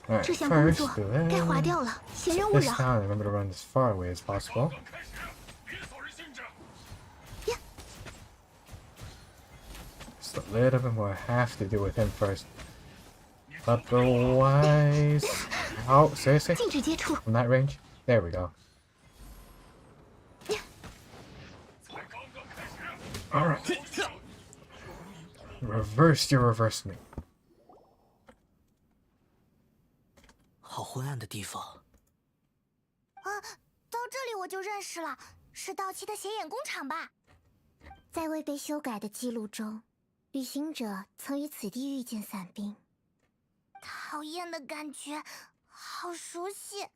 Alright, first do this. This time, remember to run as far away as possible. Just a little bit more I have to do with him first. Otherwise... Oh, seriously? From that range? There we go. Alright. Reverse your reverse me. 好昏暗的地方。啊，到这里我就认识了，是到期的显眼工厂吧？在未被修改的记录中，旅行者曾于此地遇见伞兵。讨厌的感觉，好熟悉。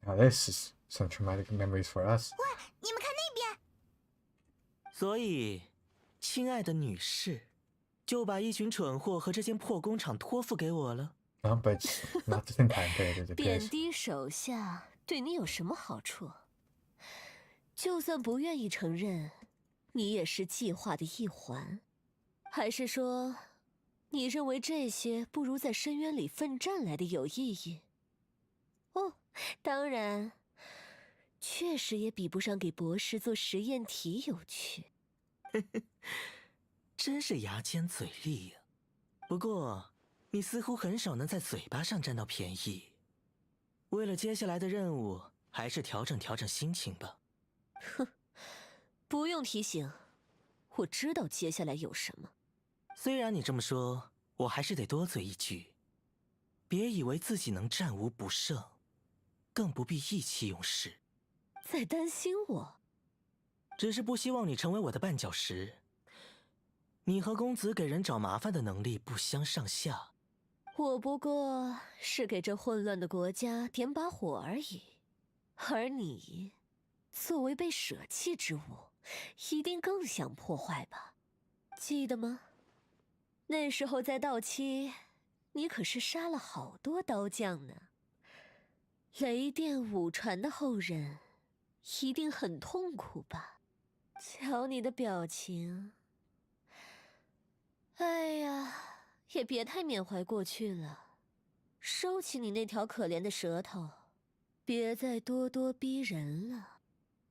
Now this is some traumatic memories for us. 喂，你们看那边。所以，亲爱的女士，就把一群蠢货和这间破工厂托付给我了。But not the same time period as it 贬 appears. 低手下对你有什么好处？就算不愿意承认，你也是计划的一环。还是说，你认为这些不如在深渊里奋战来的有意义？哦，当然，确实也比不上给博士做实验体有趣。真是牙尖嘴利呀！不过，你似乎很少能在嘴巴上占到便宜。为了接下来的任务，还是调整调整心情吧。哼，不用提醒，我知道接下来有什么。虽然你这么说，我还是得多嘴一句：别以为自己能战无不胜，更不必意气用事。在担心我？只是不希望你成为我的绊脚石。你和公子给人找麻烦的能力不相上下。我不过是给这混乱的国家点把火而已，而你，作为被舍弃之物，一定更想破坏吧？记得吗？那时候在道期，你可是杀了好多刀匠呢。雷电武传的后人，一定很痛苦吧？瞧你的表情。哎呀，也别太缅怀过去了，收起你那条可怜的舌头，别再咄咄逼人了。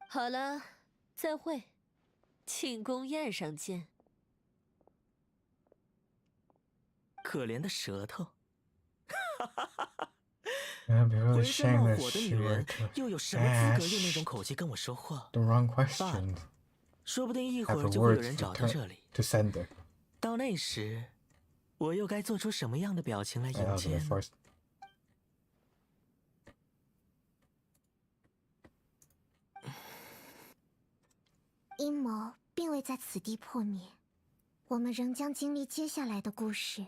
好了，再会，庆功宴上见。可怜的舌头。really 浑身 shame 冒 that 火的 she 女人 were to 又有什么资格用那种口气跟我说话 the wrong question. 说不定一会 Have 儿 the 就会有 words 人 to 找到这里。 send her. 到那时，我又该做出什么样的表情来迎接呢？ first. 阴谋并未在此地破灭，我们仍将经历接下来的故事。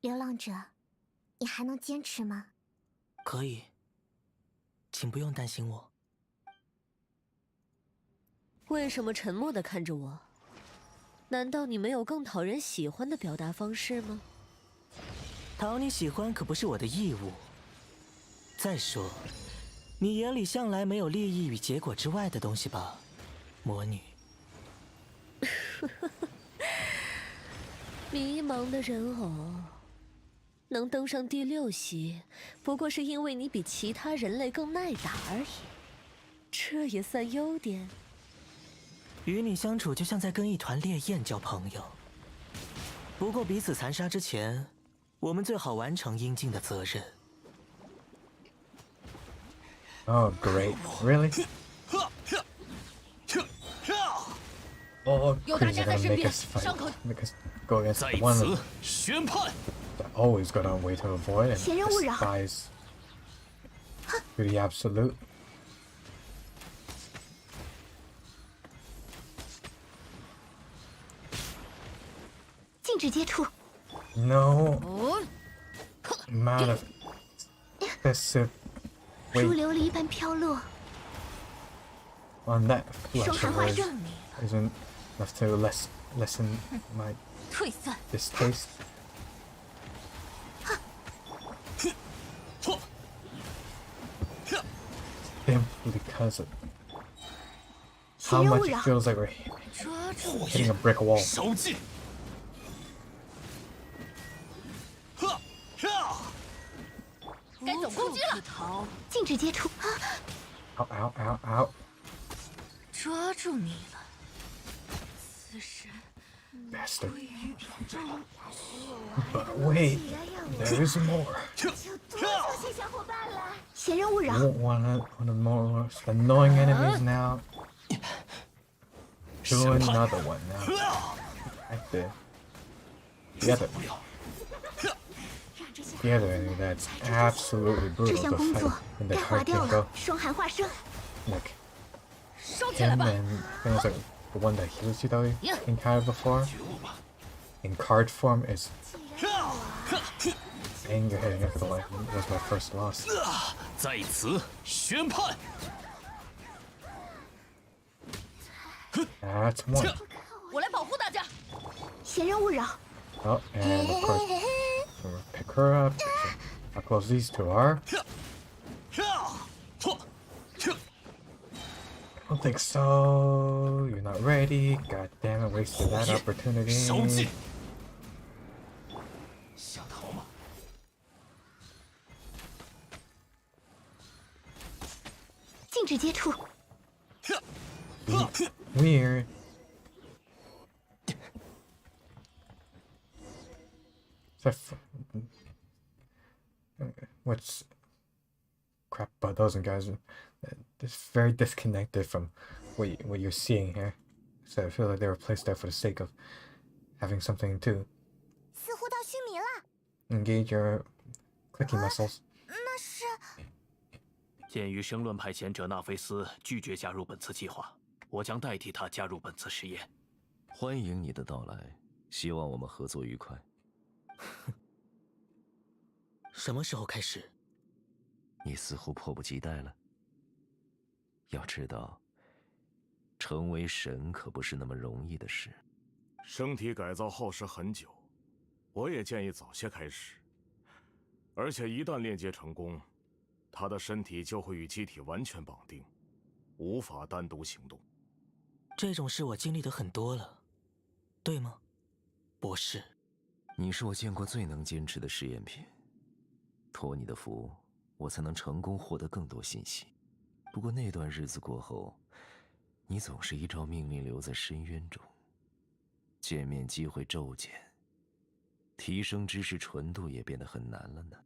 流浪者，你还能坚持吗？可以，请不用担心我。为什么沉默地看着我？难道你没有更讨人喜欢的表达方式吗？讨你喜欢可不是我的义务。再说，你眼里向来没有利益与结果之外的东西吧，魔女？迷茫的人偶，能登上第6席，不过是因为你比其他人类更耐打而已，这也算优点。与你相处就像在跟一团烈焰交朋友。不过彼此残杀之前，我们最好完成应尽的责任。Oh, great. Really? Oh, Queen's gonna make us fight. Make us go against one of that always got on way to avoid, and this guy's pretty absolute. 禁止接触。No. Amount of excessive 如 weight 琉璃一般飘落。 on that 双 flesh 寒 of 化 hers 症。 isn't enough to lessen my 退散。 distaste. Simply because of how much it feels like we're hitting a brick wall. 该总攻击了。禁止接触。 Ow, ow, ow, ow. 抓住你了，此时。 Bastard. But wait, there's more. 闲人勿 You 扰。 won't want one of the most annoying enemies now. Do another one now. Like the other enemy that's absolutely 这 brutal 项 to 工 fight 作 in the 该划 card 掉 can go. 了。双寒化生。 Like 收起来 him 吧。 and it was like the one that heals you that we encountered before. In card form is anger hitting it for the life was my first loss. 在此宣判。 That's one. 我来保护大家。闲人勿扰。 Oh, and of course, we'll pick her up. How close these two are. I don't think so. You're not ready. God damn it, wasted that opportunity. 想逃吗？ 禁止接触。 Weird. What's crap about those guys? It's very disconnected from what you're seeing here. So I feel like they were placed there for the sake of having something to 似乎到须弥了。 engage your clicking muscles. 那是。鉴于生论派遣者纳菲斯拒绝加入本次计划，我将代替他加入本次实验。欢迎你的到来，希望我们合作愉快。什么时候开始？你似乎迫不及待了。要知道，成为神可不是那么容易的事。身体改造耗时很久，我也建议早些开始。而且一旦链接成功，他的身体就会与机体完全绑定，无法单独行动。这种事我经历的很多了，对吗，博士？你是我见过最能坚持的试验品。托你的福，我才能成功获得更多信息。不过那段日子过后，你总是依照命令留在深渊中，见面机会骤减，提升知识纯度也变得很难了呢。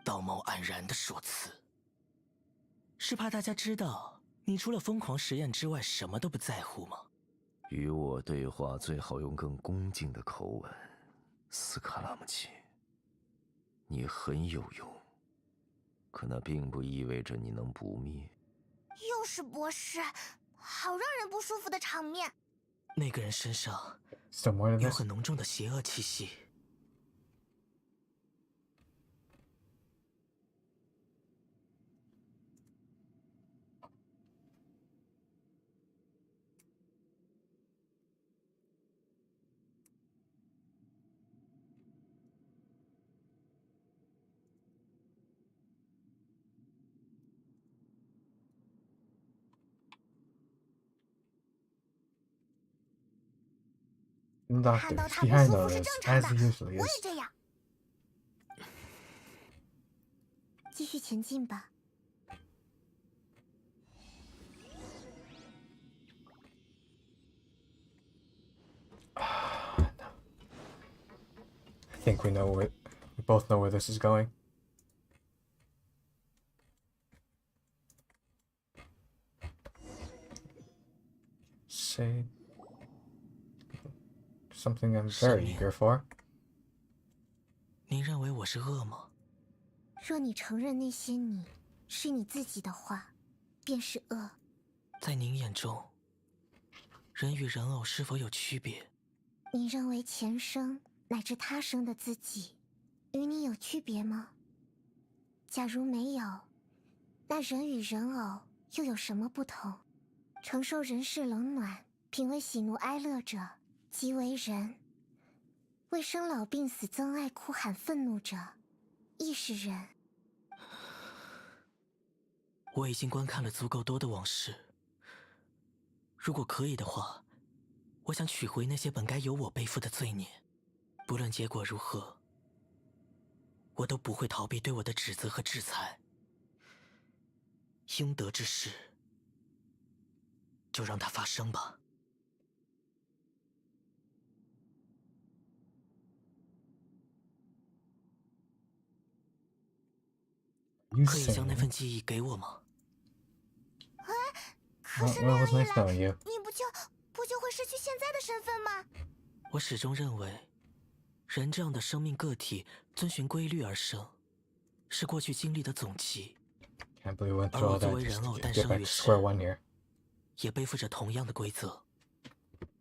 道貌岸然的说辞，是怕大家知道你除了疯狂实验之外什么都不在乎吗？与我对话最好用更恭敬的口吻，斯卡拉姆奇。你很有用，可那并不意味着你能不灭。又是博士，好让人不舒服的场面。那个人身上有很浓重的邪恶气息。Doctor 看到 is 他不 behind 舒 all 服是 this, 正常 as 的 he usually 我 is. 也这样。继续前进吧。I think we both know where this is going. Say something I'm very eager for. 您认为我是恶吗？若你承认那些你是你自己的话，便是恶。在您眼中，人与人偶是否有区别？你认为前生乃至他生的自己，与你有区别吗？假如没有，那人与人偶又有什么不同？承受人世冷暖，品味喜怒哀乐者，即为人；为生老病死憎爱哭喊愤怒者，亦是人。我已经观看了足够多的往事，如果可以的话，我想取回那些本该由我背负的罪孽。不论结果如何，我都不会逃避对我的指责和制裁。应得之事，就让它发生吧。可以将那份记忆给我吗？可是那样一来，你不就会失去现在的身份吗？我始终认为，人这样的生命个体遵循规律而生，是过去经历的总集。而我作为人偶诞生于世，也背负着同样的规则。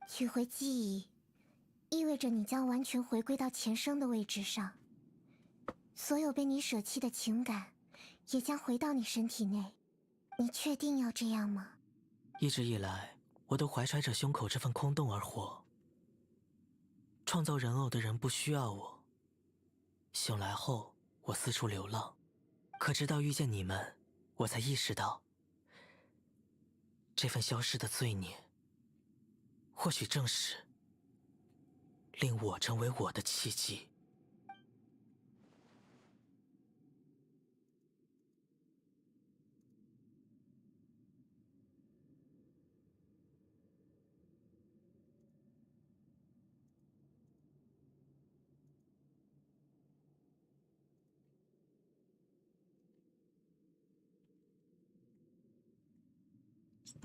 取回记忆，意味着你将完全回归到前生的位置上，所有被你舍弃的情感，也将回到你身体内。你确定要这样吗？一直以来，我都怀揣着胸口这份空洞而活。创造人偶的人不需要我。醒来后，我四处流浪，可直到遇见你们，我才意识到，这份消失的罪孽，或许正是令我成为我的契机。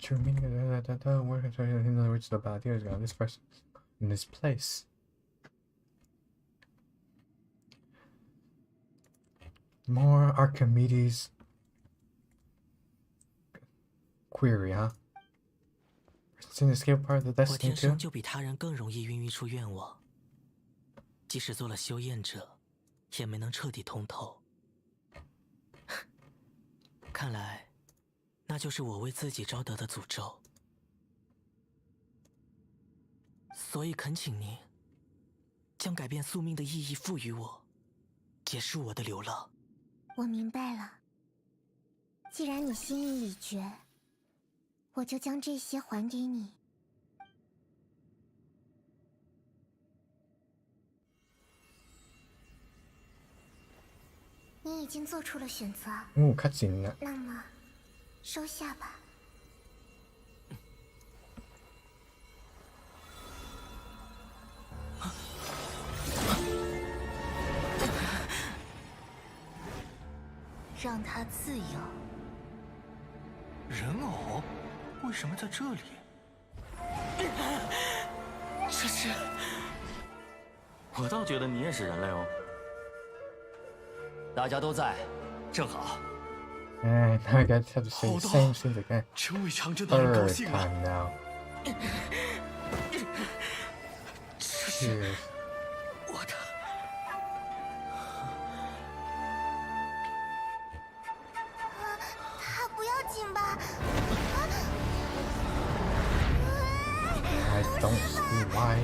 True meaning where in other words about years ago, this person in this place. More Archimedes query, huh? It's an escape part of the 我 destiny 天生 too? 就比他人更容易孕育出愿望，即使做了修验者，也没能彻底通透。看来，那就是我为自己招得的诅咒。所以恳请您，将改变宿命的意义赋予我，结束我的流浪。我明白了。既然你心意已决，我就将这些还给你。你已经做出了选择。cutscene. 那么，收下吧。让他自由。人偶为什么在这里？这是……我倒觉得你也是人类哦。大家都在，正好。And now I got to have to say the same thing again. 真为长征党人高 Third 兴啊！ time now. Cheers. 我的。他不要紧吧I don't see why.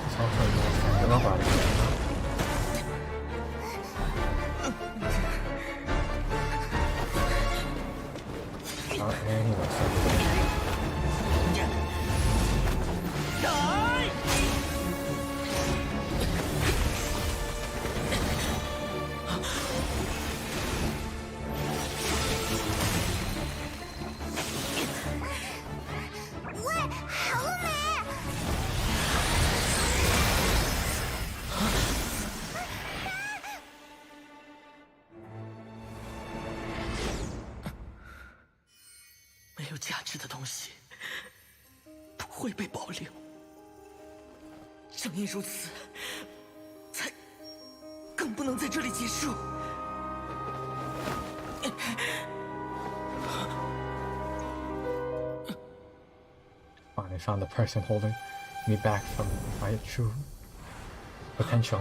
It's also more than robot. Anyway, so 价值的东西不会被保留。正因如此，才更不能在这里结束。Finally found the person holding me back from my true potential.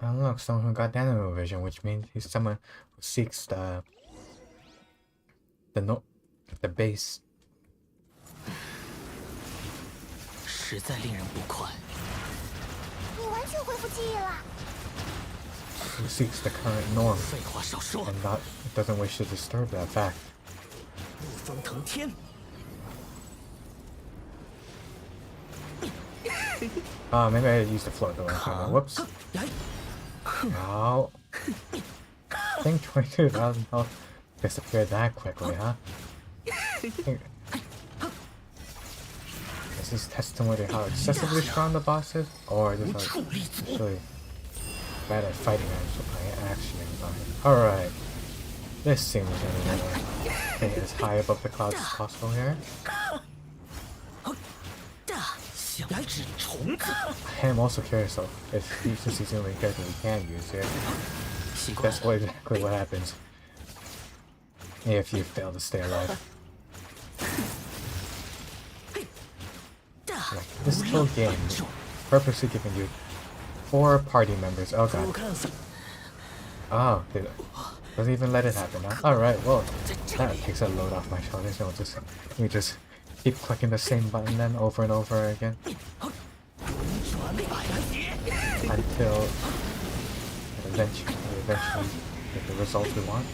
Unlock someone who got animal vision, which means he's someone who seeks the base. 实在令人不快。你完全恢复记忆了。 Who seeks the current norm 废话少说。 and doesn't wish to disturb that fact. 怒风腾天。Maybe I used the float though. Whoops. No. I think 22,000 health disappeared that quickly, huh? Is this testimony to how excessively strong the boss is? Or just like really bad at fighting actually. Alright. This seems anyway. As high above the clouds as possible here. I am also curious though, since he's the only character we can use here. That's exactly what happens if you fail to stay alive. Like, this whole game purposely giving you 4 party members. Oh god. Oh, doesn't even let it happen, huh? Alright, well, that takes a load off my shoulders. So let me just keep clicking the same button then over and over again until eventually get the result we want.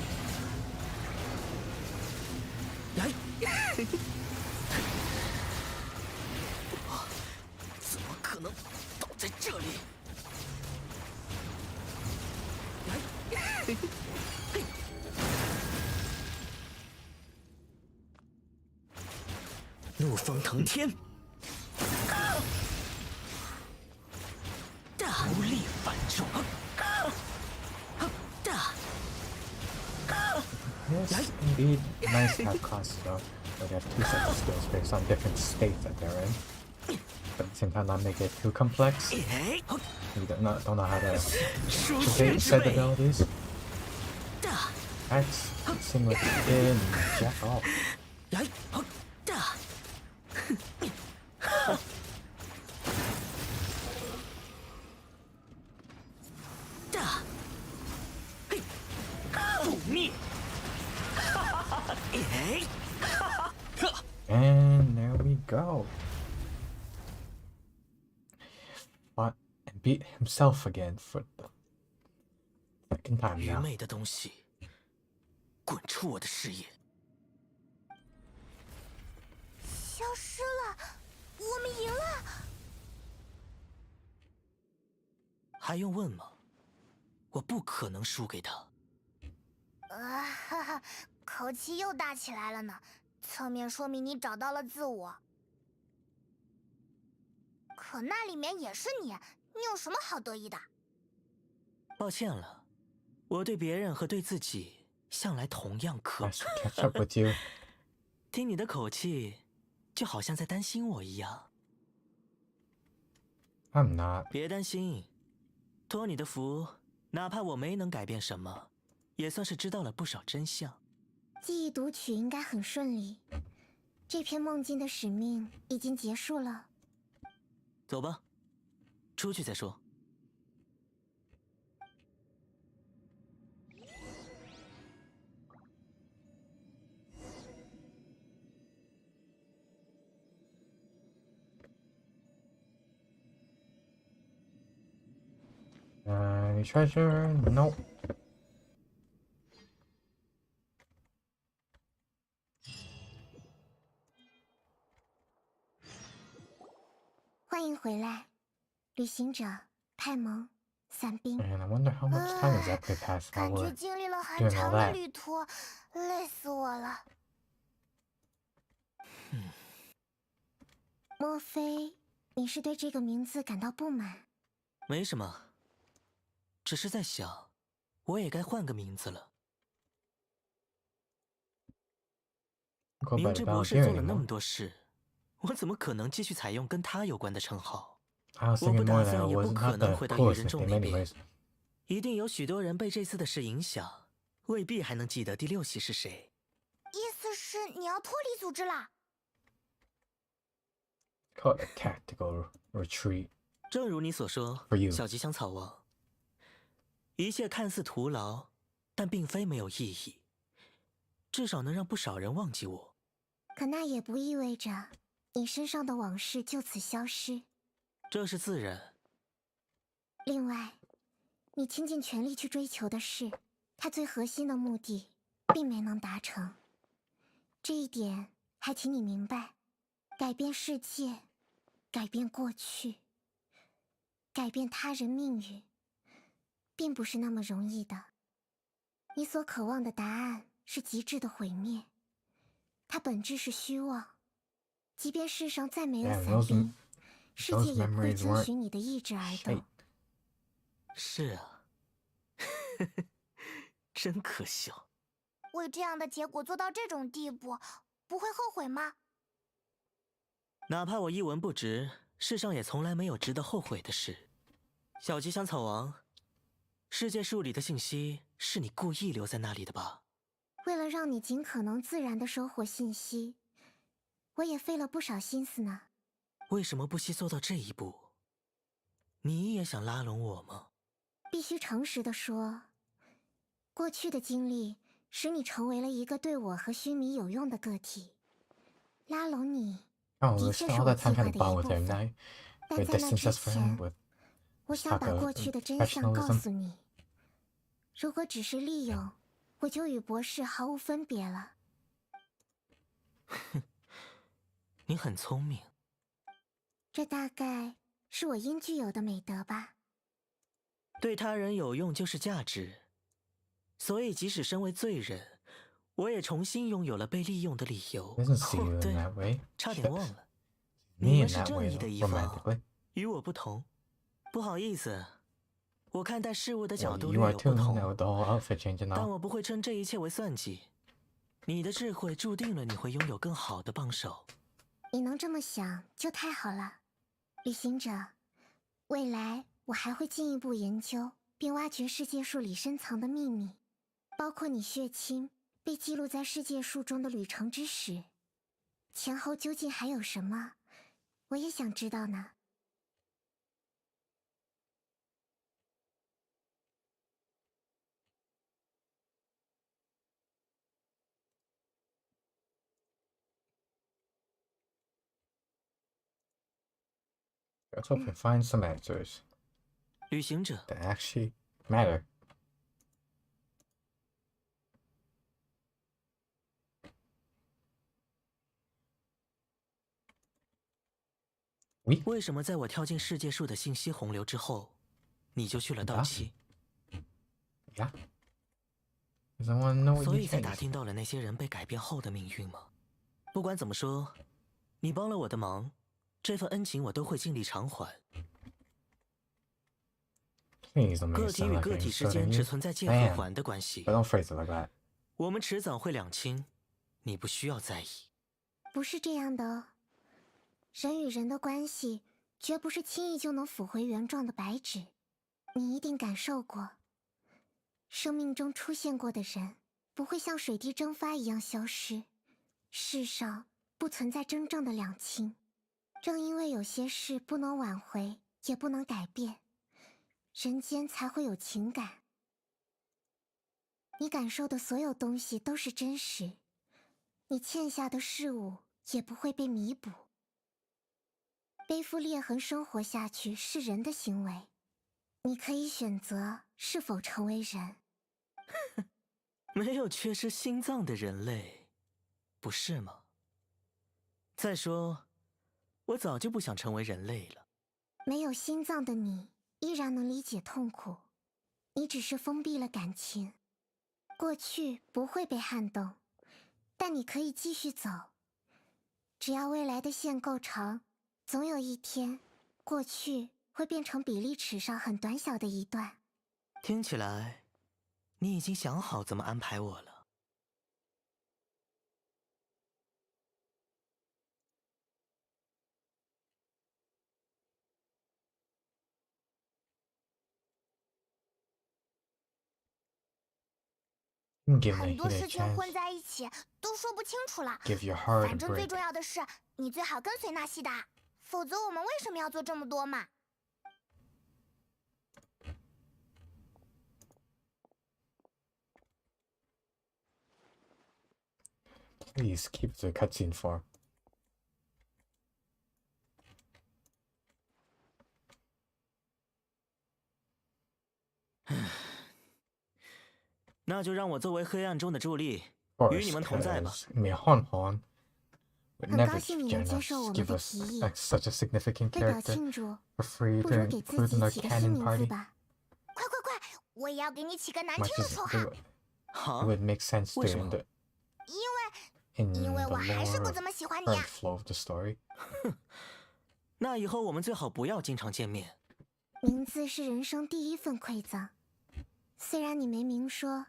Yes, indeed. Nice to have classes though, where they have 2 sets of skills based on different states that they're in. But at the same time not make it too complex. You don't know how to activate said abilities. That's seem like in jack off. And there we go. Fought and beat himself again for the second time now. 愚昧的东西，滚出我的视野！消失了，我们赢了。还用问吗？我不可能输给他。哈哈，口气又大起来了呢，侧面说明你找到了自我。可那里面也是你，你有什么好得意的？抱歉了，我对别人和对自己向来同样苛刻。catch up with you. 听你的口气，就好像在担心我一样。I'm not. 别担心，托你的福，哪怕我没能改变什么，也算是知道了不少真相。记忆读取应该很顺利，这篇梦境的使命已经结束了。走吧，出去再说。Any treasure? Nope. 旅行者、派蒙、伞兵。 And I wonder how much time has actually passed while 感觉 we're 经历了很 doing all 长的 that. 旅途，累死我了。莫非你是对这个名字感到不满？没什么，只是在想，我也该换个名字了。 Go 明 by 知 the 博士 volunteer 做了那 anymore. 么多事，我怎么可能继续采用跟他有关的称号？ I was 我不 thinking 打 more that 算， it 也 was 不可 not 能 the 回到愚 coolest 人众 name 那边。 anyways. 一定有许多人被这次的事影响，未必还能记得第6席是谁。意思是你要脱离组织啦？ Call it a tactical retreat. 正如你所说 For，you 小吉祥草王，一切看似徒劳，但并非没有意义，至少能让不少人忘记我。可那也不意味着你身上的往事就此消失。这是自然。另外，你倾尽全力去追求的事，它最核心的目的并没能达成。这一点还请你明白，改变世界，改变过去，改变他人命运，并不是那么容易的。你所渴望的答案是极致的毁灭，它本质是虚妄。即便世上再没有 Damn, 伞 those 兵，世界 those 也不会 memories 遵 weren't 循你的意志而 shit. 动。是啊，真可笑。为这样的结果做到这种地步，不会后悔吗？哪怕我一文不值，世上也从来没有值得后悔的事。小吉祥草王，世界树里的信息是你故意留在那里的吧？为了让你尽可能自然地收获信息，我也费了不少心思呢。为什么不惜做到这一步？你也想拉拢我吗？必须诚实地说，过去的经历使你成为了一个对我和须弥有用的个体。拉拢你， Oh, 的 we 确 spent 是 all 我 that 计 time 划 trying 的 to 一 bond 部 with him. 分。 Now 但 we're 在那 distant 之 just for him 前， with 我想把 talk 过 of 去的真相告 professionalism. 诉你。如果只是利用，我就与博士毫无分别了。你很聪明，这大概是我应具有的美德吧。对他人有用就是价值。所以，即使身为罪人，我也重新拥有了被利用的理由。 Doesn't see you 哦， in 对， that way. 差点忘了， Me 你 in 们是 that 正 way 义的一方， romantically. 与我不同。不好意思，我看待事物的 Well, 角度 you 略 are 有 too 不 now 同， with the whole outfit change and 但 all. 我不会称这一切为算计。你的智慧注定了你会拥有更好的帮手。你能这么想就太好了，旅行者。未来我还会进一步研究并挖掘世界树里深藏的秘密，包括你血亲被记录在世界树中的旅程之史。前后究竟还有什么，我也想知道呢。Let's hope we find some answers 旅行者， that actually matter. 为什么在我跳进世界树的信息洪流之后，你就去了道期？ Yeah. Because I want to know what 所 you 以才打 changed. 听到了那些人被改变后的命运吗？不管怎么说，你帮了我的忙，这份恩情我都会尽力偿还。 Please don't make 个 it 体 sound 与 like 个 I'm 体之 insulting 间 you. 只存在借 I 和 am. 还的关系， But don't phrase it like that. 我们迟早会两清，你不需要在意。不是这样的哦，人与人的关系绝不是轻易就能抚回原状的白纸。你一定感受过，生命中出现过的人不会像水滴蒸发一样消失。世上不存在真正的两清，正因为有些事不能挽回，也不能改变，人间才会有情感。你感受的所有东西都是真实，你欠下的事物也不会被弥补。背负裂痕生活下去是人的行为，你可以选择是否成为人。没有缺失心脏的人类，不是吗？再说，我早就不想成为人类了。没有心脏的你依然能理解痛苦，你只是封闭了感情。过去不会被撼动，但你可以继续走。只要未来的线够长，总有一天，过去会变成比例尺上很短小的一段。听起来，你已经想好怎么安排我了。Give 很 me 多 a 事情 chance. 混在一起，都说不清楚了。 Give your heart a 反正最 break. 重要的是，你最好跟随纳西达，否则我们为什么要做这么多嘛？ Please keep the cutscene for. 那就让我作为黑暗中的助力，与你 Of 们 course, 同在吧。 because Mihonhon would 很 never 高兴你能接受我们 give 的 us 提议。 like such a significant 为表 character 庆祝， for free 不 to 如给自 include 己 in our 起个新 canon 名字 party. 吧。快快快！我也要给你起个难 Much 听的 as 绰 it 号， would make sense to 为什 in 么？ the 因 in 为 the 我还是 lore 不 of 怎么喜欢你啊 current。flow of the story. 那以后我们最好不要经常见面。名字是人生第一份馈赠，虽然你没明说，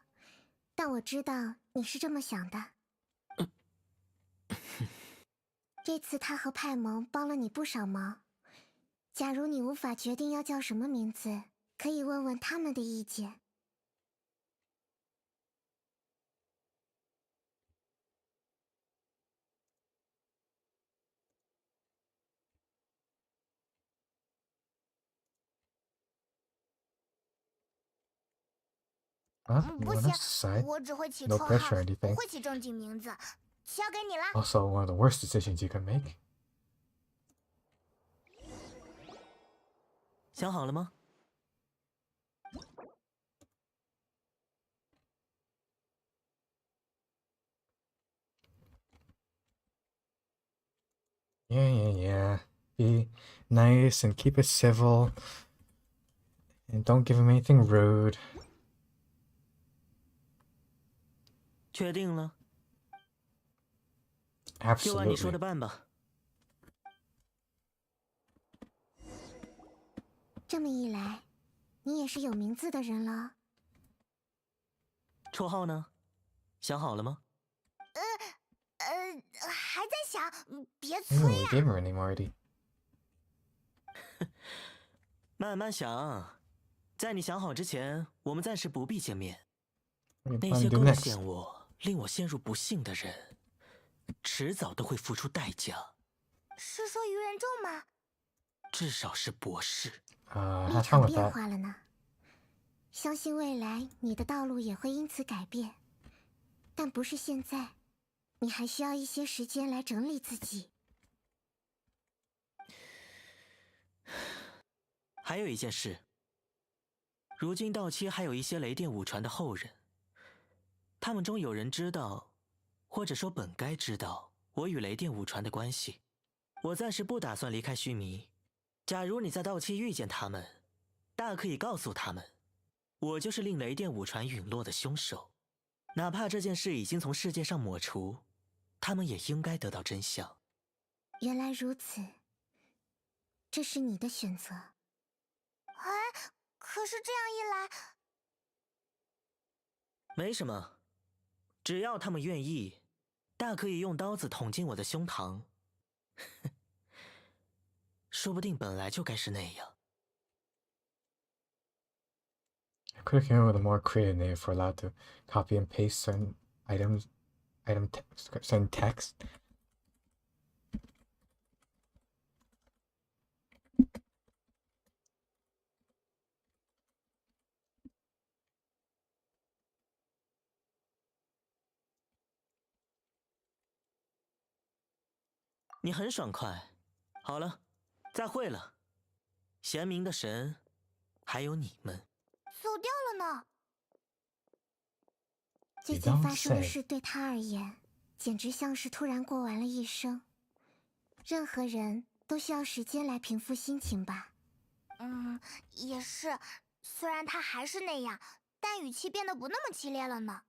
但我知道你是这么想的。这次他和派蒙帮了你不少忙，假如你无法决定要叫什么名字，可以问问他们的意见。Huh? 不 You 行 want us to decide? 我只会起 No 绰号， pressure or 不 anything. 会起正经名字。交给你了。 Also, one of the worst decisions you can make. 想好了吗？ Yeah. Be nice and keep it civil. And don't give him anything rude. 确定了，就按你说 Absolutely. 的办吧。这么一来，你也是有名字的人了。绰号呢？想好了吗？还在想，别 I 催 know we 啊！ gave him her name already. 慢慢想，在你想好之前，我们暂时不必见面。 What do 那 you 些 plan to do 贡 next? 献我、令我陷入不幸的人，迟早都会付出代价，是说愚人众吗？至少是博士。立 Have 场 fun with 变 that. 化了呢。相信未来你的道路也会因此改变，但不是现在。你还需要一些时间来整理自己。还有一件事，如今到期还有一些雷电武传的后人，他们中有人知道，或者说本该知道我与雷电武传的关系。我暂时不打算离开须弥。假如你在到期遇见他们，大可以告诉他们，我就是令雷电武传陨落的凶手。哪怕这件事已经从世界上抹除，他们也应该得到真相。原来如此，这是你的选择。哎，可是这样一来，没什么，只要他们愿意，大可以用刀子捅进我的胸膛。说不定本来就该是那样。 I could have came up with a more creative name if we're allowed to copy and paste certain certain text. 你很爽快。好了，再会了。贤明的神，还有你们。走掉了呢。最近发生的事对他而言，简直像是突然过完了一生。任何人都需要时间来平复心情吧。也是，虽然他还是那样，但语气变得不那么激烈了呢。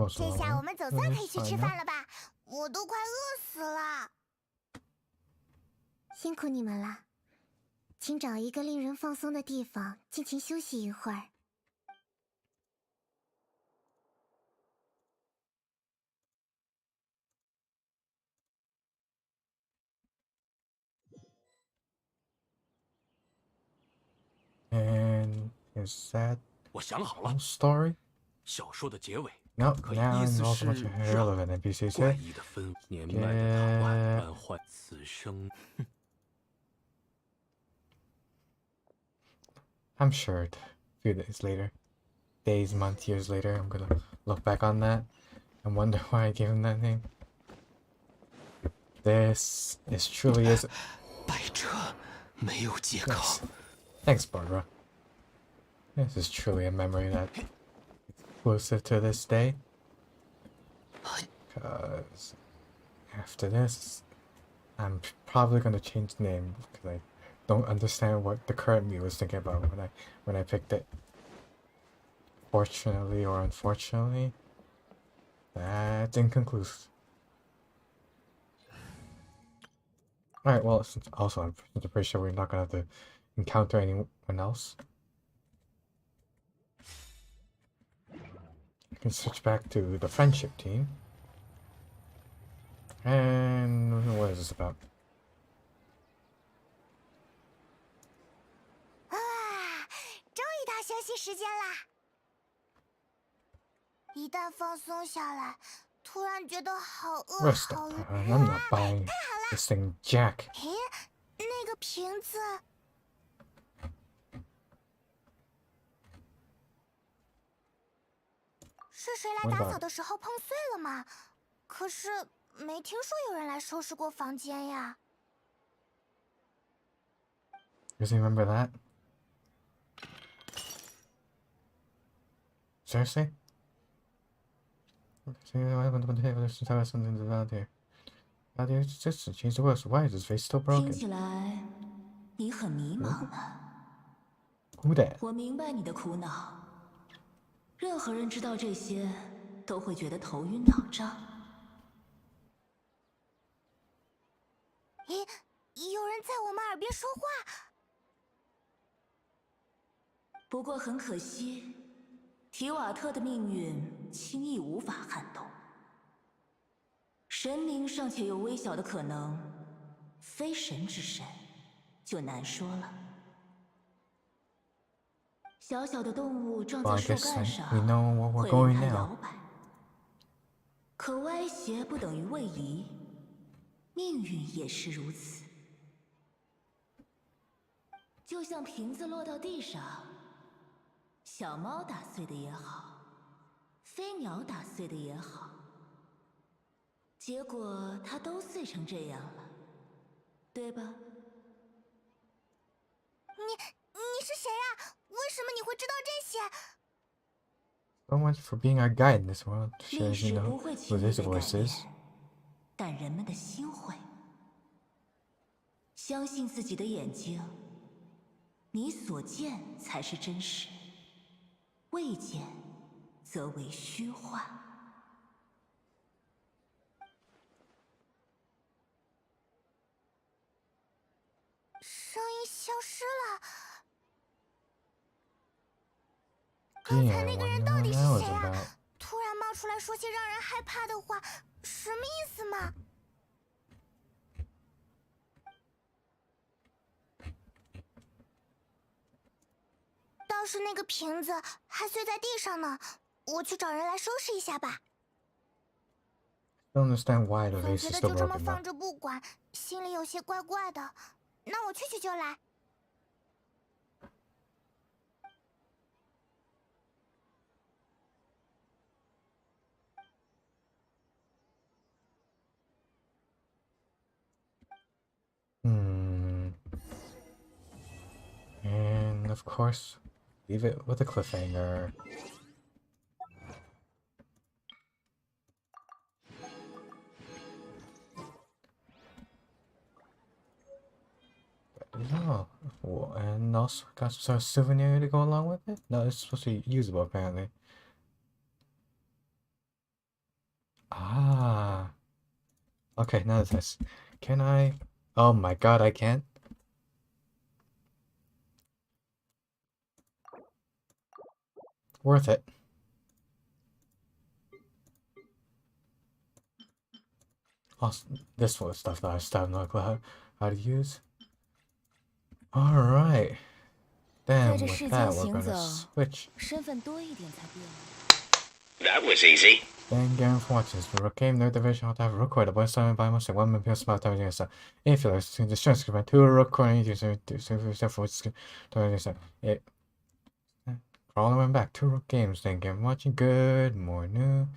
这下我们总算可以去吃饭了吧？我都快饿死了。辛苦你们了，请找一个令人放松的地方，尽情休息一会儿。And is that 我想好了 story? 小说的结尾 No, 可以 now 意 I 思 know 是 so much 让 irrelevant NPCs 怪 here. 异的分年迈的他万般幻此生。I'm sure a few days later, days, months, years later, I'm gonna look back on that and wonder why I gave him that name. This truly is. 百折没有借口。Thanks, Barbara. This is truly a memory that's exclusive to this day. Because after this, I'm probably gonna change the name because I don't understand what the current me was thinking about when I picked it. Fortunately or unfortunately, that's inconclusive. Alright, well, also I'm pretty sure we're not gonna have to encounter anyone else. I can switch back to the friendship team. And what is this about? 终于到休息时间啦！一旦放松下来，突然觉得好饿 Rest 好 up. 累。 I'm not buying this thing, Jack. 诶，那个瓶子。是谁来打扫的时候碰碎了吗？可是没听说有人来收拾过房间呀。Does he remember that? Seriously? Something out there. How do you just change the words? Why is his face still 听 broken? 起来你很迷茫呢。 Who that? 我明白你的苦恼。任何人知道这些，都会觉得头晕脑胀。咦，有人在我们耳边说话。不过很可惜，提瓦特的命运轻易无法撼动。神明尚且有微小的可能，非神之神就难说了。小小的动物撞 Well, 在 I 树 guess 干上， we know what we're 会令 going 它 now. 摇摆。可歪斜不等于位移，命运也是如此。就像瓶子落到地上，小猫打碎的也好，飞鸟打碎的也好，结果它都碎成这样了，对吧？你是谁啊？为什么你会知道这些？ So much for being our guide in this world. 历 Sure, you 史 know 不会 who 轻易 this 被改 voice 变， is. 但人们的心会。相信自己的眼睛，你所见才是真实，未见则为虚幻。声音消失了。 Yeah, 那个 I 人 wonder 到 what 底是 that was 谁啊？ about. 突然冒出来说些让人害怕的话，什么意思嘛？倒是那个瓶子还碎在地上呢，我去找人来收拾一下吧。don't understand why the 总 vase 觉 is 得 still 就这么 broken though. 放着不管，心里有些怪怪的。那我去就来。And of course, leave it with a cliffhanger. No. And also got some sort of souvenir to go along with it? No, it's supposed to be usable apparently. Ah. Okay, now this. Can I? Oh my god, I can't. Worth it. Also, this was stuff that I still have no clue how to use. Alright. Then with that, we're gonna switch. That was easy. Thank you for watching this Rook game. No division how to have recorded by someone by myself. One million people time doing so. If you like to the show, subscribe to recording. You can do so for it. Crawling went back to Rook Games. Thank you for watching. Good morning.